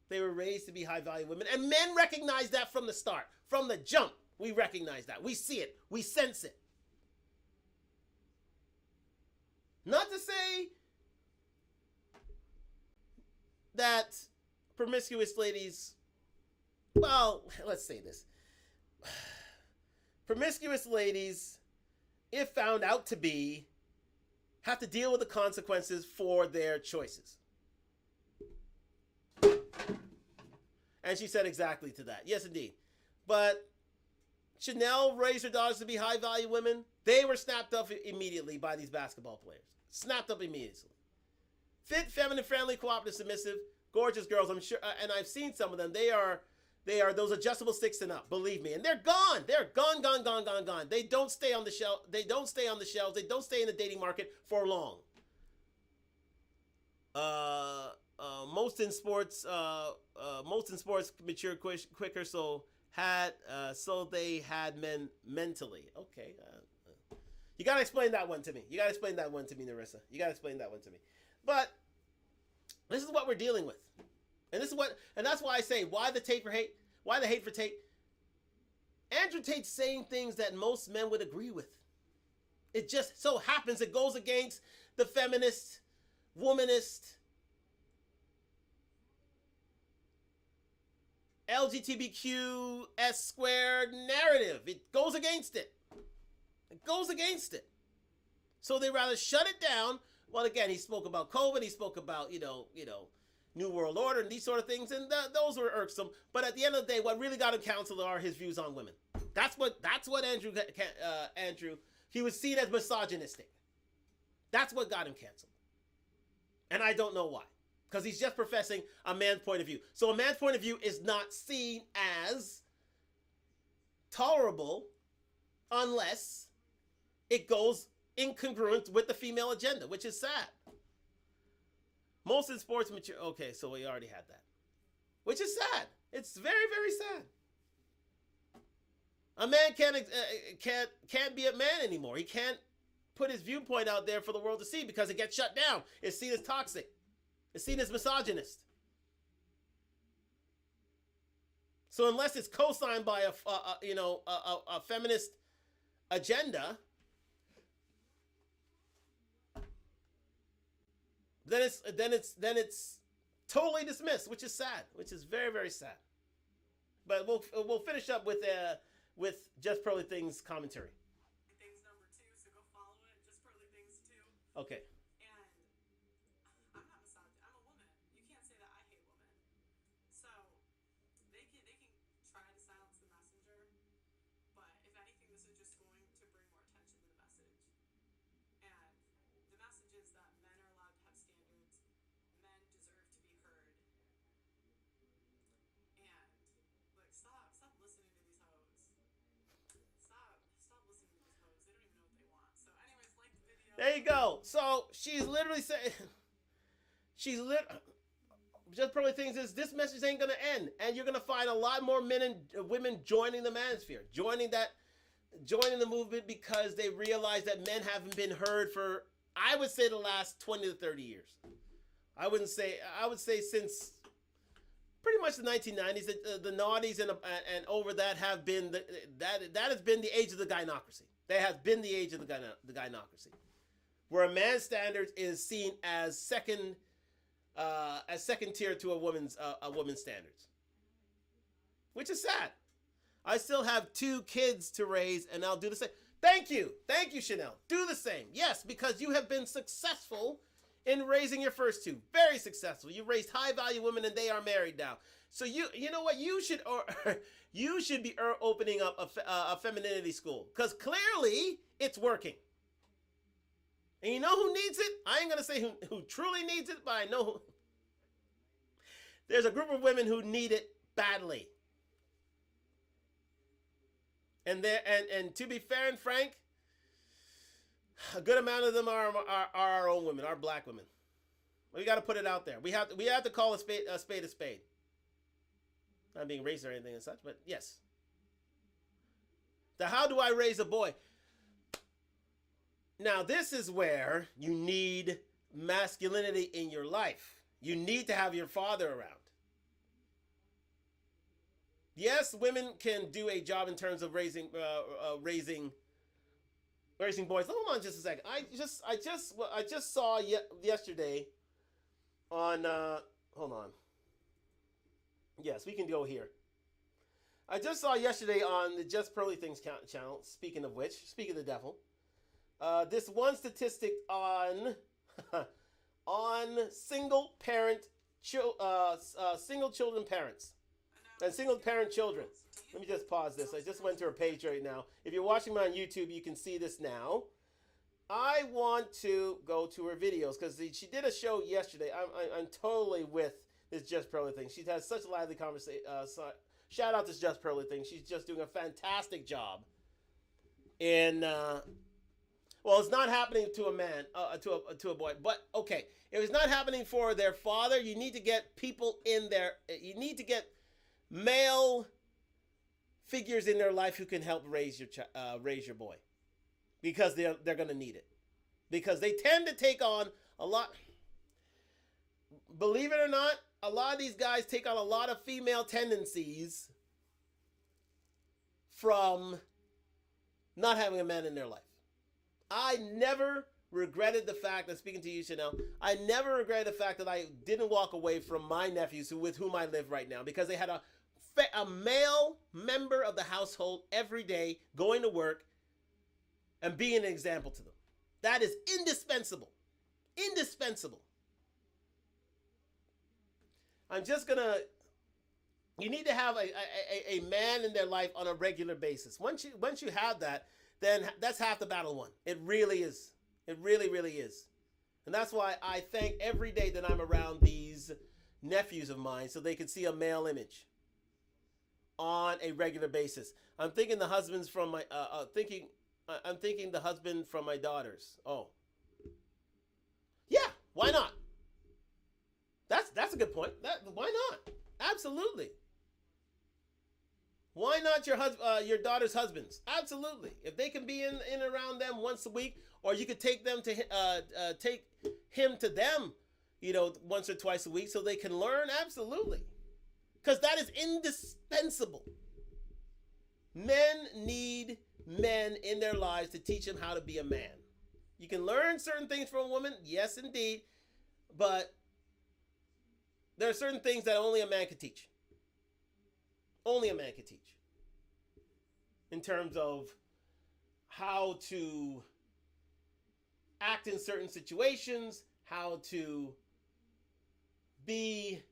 They were raised to be high value women, and men recognize that from the start, from the jump. We recognize that. We see it. We sense it. Not to say that promiscuous ladies, well, let's say this. Promiscuous ladies, if found out to be, have to deal with the consequences for their choices. And she said exactly to that. Yes, indeed. But Chanel raised her daughters to be high value women. They were snapped up immediately by these basketball players. Snapped up immediately. Fit, feminine, friendly, cooperative, submissive, gorgeous girls. I'm sure, and I've seen some of them. They are those adjustable sticks and up. Believe me, and they're gone. They're gone. They don't stay on the shelf. They don't stay on the shelves. They don't stay in the dating market for long. Most in sports mature quicker. So they had men mentally. Okay. You got to explain that one to me. Narissa. You got to explain that one to me. But this is what we're dealing with. And that's why I say, why the hate for Tate? Andrew Tate's saying things that most men would agree with. It just so happens it goes against the feminist, womanist, LGBTQ squared narrative. It goes against it. So they rather shut it down. Well, again, he spoke about COVID. He spoke about, New World Order and these sort of things. And those were irksome. But at the end of the day, what really got him canceled are his views on women. That's what Andrew, he was seen as misogynistic. That's what got him canceled. And I don't know why. Because he's just professing a man's point of view. So a man's point of view is not seen as tolerable unless it goes incongruent with the female agenda, which is sad. Most in sports mature. Okay, so we already had that, which is sad. It's very, very sad. A man can't be a man anymore. He can't put his viewpoint out there for the world to see because it gets shut down. It's seen as toxic. It's seen as misogynist. So unless it's co-signed by a feminist agenda, then it's totally dismissed, which is sad, which is very, very sad. But we'll finish up with Just Pearly Things commentary. Things number 2, so go follow it. Just Pearly Things Okay. And I'm not misogynist. I'm a woman. You can't say that I hate women. So they can try to silence the messenger, but if anything, this is just going to bring more attention to the message. And the message is that men are allowed to have standards. Men deserve to be heard. And like, stop listening to these hoes. Stop listening to these hoes. They don't even know what they want. So, anyways, like the video. There you go. So she's literally saying, just probably thinks this message ain't gonna end, and you're gonna find a lot more men and women joining the manosphere, joining the movement, because they realize that men haven't been heard for, I would say, the last 20 to 30 years. I would say since pretty much the 1990s. The noughties and over that have been that has been the age of the gynocracy. That has been the age of the gynocracy, where a man's standards is seen as second tier to a woman's standards, which is sad. I still have 2 kids to raise, and I'll do the same. Thank you, Chanel. Do the same. Yes, because you have been successful in raising your first 2. Very successful. You raised high value women, and they are married now. So you know what, you should be opening up a femininity school, because clearly it's working. And you know who needs it? I ain't gonna say who truly needs it, but I know who. There's a group of women who need it badly. And to be fair and frank, a good amount of them are our own women, our black women. We got to put it out there. We have to call a spade a spade. Not being racist or anything and such, but yes. How do I raise a boy? Now, this is where you need masculinity in your life. You need to have your father around. Yes, women can do a job in terms of raising boys. Hold on just a second. I just saw yesterday on hold on. Yes, we can go here. I just saw yesterday on the Just Pearly Things channel, speaking of the devil, this one statistic on single children parents and single parent children. Let me just pause this. I just went to her page right now. If you're watching me on YouTube, you can see this now. I want to go to her videos because she did a show yesterday. I'm totally with this Just Pearly thing. She has such a lively conversation. Shout out to Just Pearly thing. She's just doing a fantastic job. And well, it's not happening to a man, to a boy. But okay, if it's not happening for their father, you need to get people in there. You need to get male figures in their life who can help raise your boy, because they're going to need it, because they tend to take on a lot. Believe it or not, a lot of these guys take on a lot of female tendencies from not having a man in their life. I never regretted the fact that, speaking to you, Chanel, I never regretted the fact that I didn't walk away from my nephews with whom I live right now, because they had a male member of the household every day going to work and being an example to them. That is indispensable. Indispensable. You need to have a man in their life on a regular basis. Once you have that, then that's half the battle won. It really is. It really, really is. And that's why I thank every day that I'm around these nephews of mine, so they can see a male image on a regular basis. I'm thinking the husbands from my I'm thinking the husband from my daughters. Oh, yeah, why not? That's a good point. Why not? Absolutely. Why not your daughter's husbands? Absolutely. If they can be in around them once a week, or you could take them to take him to them, once or twice a week, so they can learn. Absolutely. Because that is indispensable. Men need men in their lives to teach them how to be a man. You can learn certain things from a woman, yes indeed, but there are certain things that only a man can teach. Only a man can teach. In terms of how to act in certain situations, how to be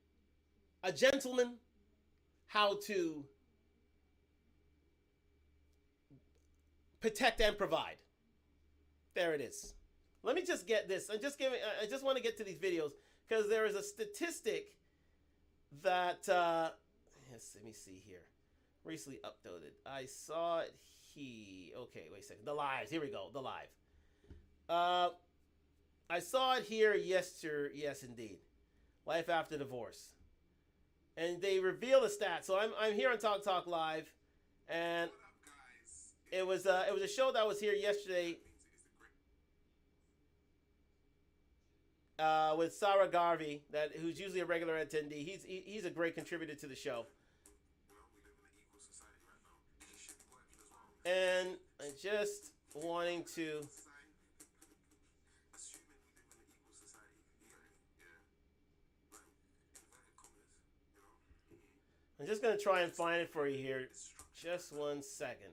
a gentleman, how to protect and provide. There it is. Let me just get this. I just want to get to these videos because there is a statistic that yes, let me see here. Recently uploaded. I saw it here. Okay, wait a second. The lives. Here we go. The live. I saw it here yesterday. Yes, indeed. Life after divorce. And they reveal the stats. So I'm here on Talk Talk Live, and it was a show that was here yesterday with Sarah Garvey, who's usually a regular attendee. He's a great contributor to the show. And I just wanting to. I'm just gonna try and find it for you here. Just 1 second.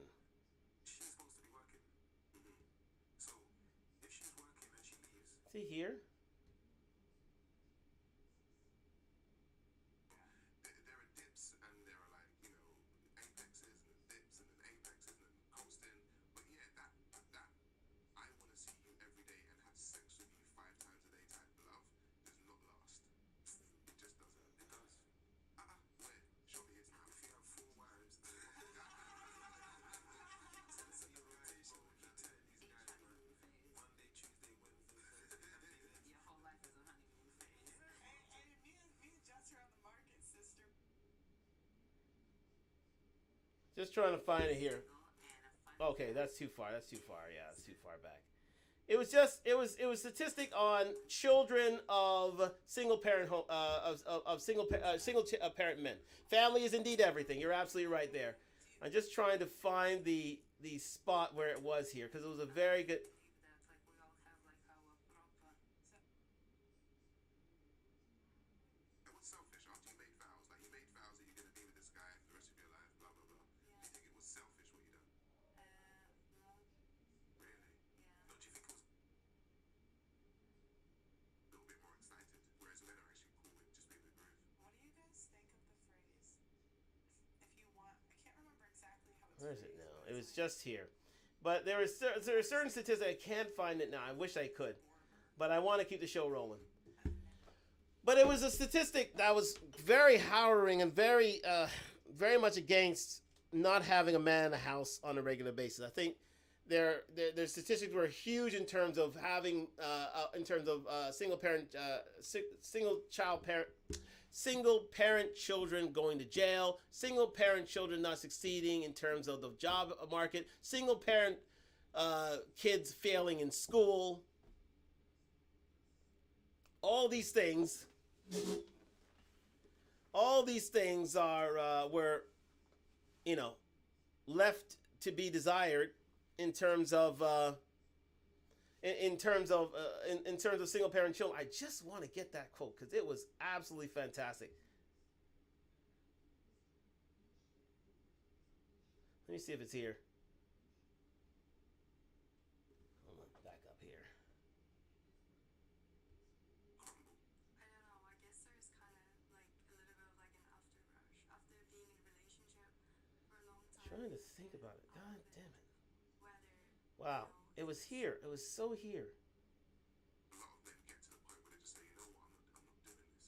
See here? Just trying to find it here. Okay, that's too far. That's too far. Yeah, that's too far back. It was statistic on children of single parent parent men. Family is indeed everything. You're absolutely right there. I'm just trying to find the spot where it was here because it was a very good. Where is it now? It was just here. But there are certain statistics. I can't find it now. I wish I could. But I want to keep the show rolling. But it was a statistic that was very harrowing and very much against not having a man in the house on a regular basis. I think their statistics were huge in terms of having single parent children going to jail, single parent children not succeeding in terms of the job market, single parent kids failing in school. All these things were, left to be desired in terms of single parent children. I just want to get that quote because it was absolutely fantastic. Let me see if it's here. Hold on, back up here. I don't know. I guess there's kind of like a little bit of like an afterrush after being in a relationship for a long time. I'm trying to think about it. God damn it. Whether, Wow. It was here. It was so here. A lot of men get to the point where they just say, you know what, I'm not doing this.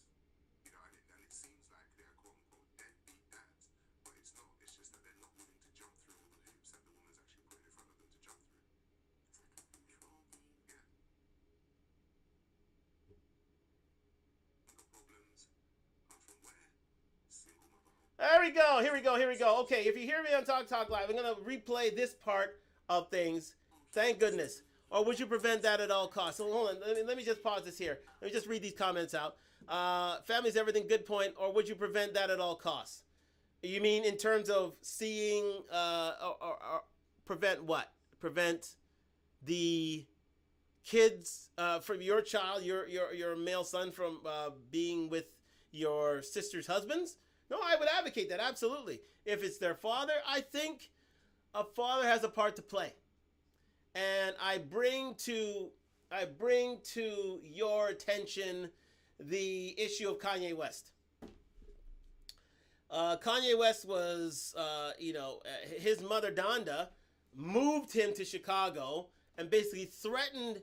And it seems like they're quote unquote deadbeat dads, but it's not. It's just that they're not willing to jump through all the hoops that the woman's actually putting in front of them to jump through. it's like a control thing. Yeah. The problems are from where? Single mother. There we go. Here we go. Here we go. Okay, if you hear me on Talk Talk Live, I'm going to replay this part of things. Thank goodness. Or would you prevent that at all costs? So hold on. Let me just pause this here. Let me just read these comments out. Family's everything. Good point. Or would you prevent that at all costs? You mean in terms of seeing or prevent what? Prevent the kids from your child, your male son from being with your sister's husbands? No, I would advocate that, absolutely. If it's their father, I think a father has a part to play. And I bring to bring to your attention the issue of Kanye West. Kanye West was, his mother Donda moved him to Chicago and basically threatened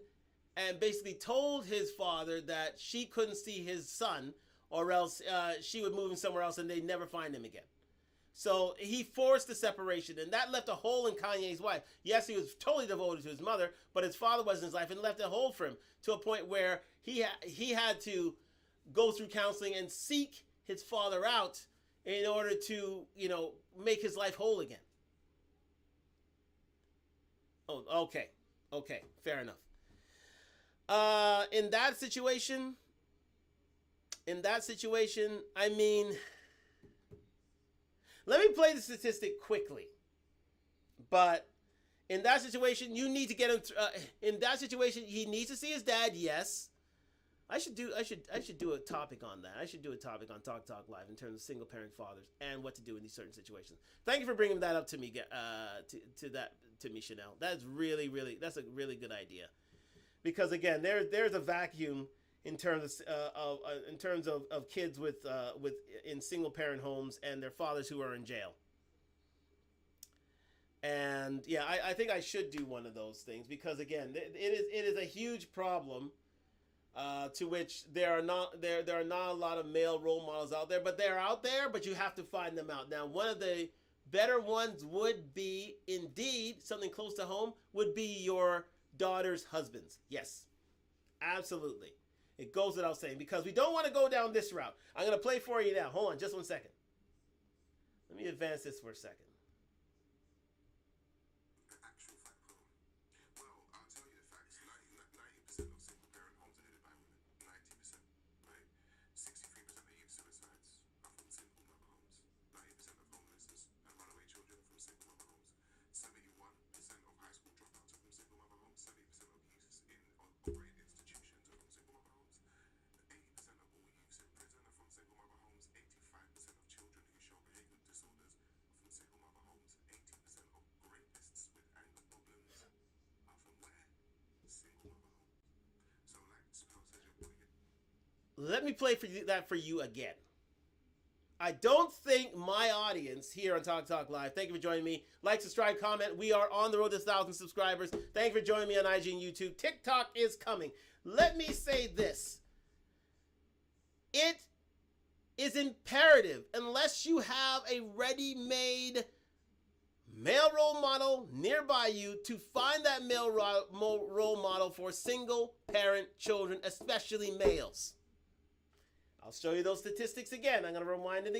and basically told his father that she couldn't see his son or else she would move him somewhere else and they'd never find him again. So he forced the separation, and that left a hole in Kanye's life. Yes, he was totally devoted to his mother, but his father was in his life and left a hole for him to a point where he had to go through counseling and seek his father out in order to, make his life whole again. Oh, okay, fair enough. In that situation, I mean, let me play the statistic quickly. But in that situation, you need to get him. In that situation, he needs to see his dad. Yes, I should do a topic on that. I should do a topic on Talk Live in terms of single parent fathers and what to do in these certain situations. Thank you for bringing that up to me. To me, Chanel. That's a really good idea. Because again, there's a vacuum in terms of kids with in single parent homes and their fathers who are in jail. And yeah, I think I should do one of those things because again, it is a huge problem. To which there are not a lot of male role models out there, but they're out there. But you have to find them out. Now, one of the better ones would be indeed something close to home would be your daughter's husbands. Yes, absolutely. It goes without saying because we don't want to go down this route. I'm going to play for you now. Hold on just 1 second. Let me advance this for a second. Actual fact, well, I'll tell you the facts. 90% of single parent homes are headed by women. 90%, right? 63% of youth suicides are from single mother homes. 90% of homelessness and runaway children are from single mother homes. 71% of high school dropouts are from single mother homes. 70% of youths in operated institutions are from single mother homes. 80% of all youths in prison are from single mother homes. 85% of children who show behavioral disorders are from single mother homes. 80% of rapists with anger problems are from where? Single mother homes. So like Spell says you're putting it. Let me play that for you again. I don't think my audience here on Talk Live, thank you for joining me. Like, subscribe, comment. We are on the road to 1,000 subscribers. Thank you for joining me on IG and YouTube. TikTok is coming. Let me say this. It is imperative, unless you have a ready-made male role model nearby you, to find that male role model for single parent children, especially males. I'll show you those statistics again. I'm going to rewind it again.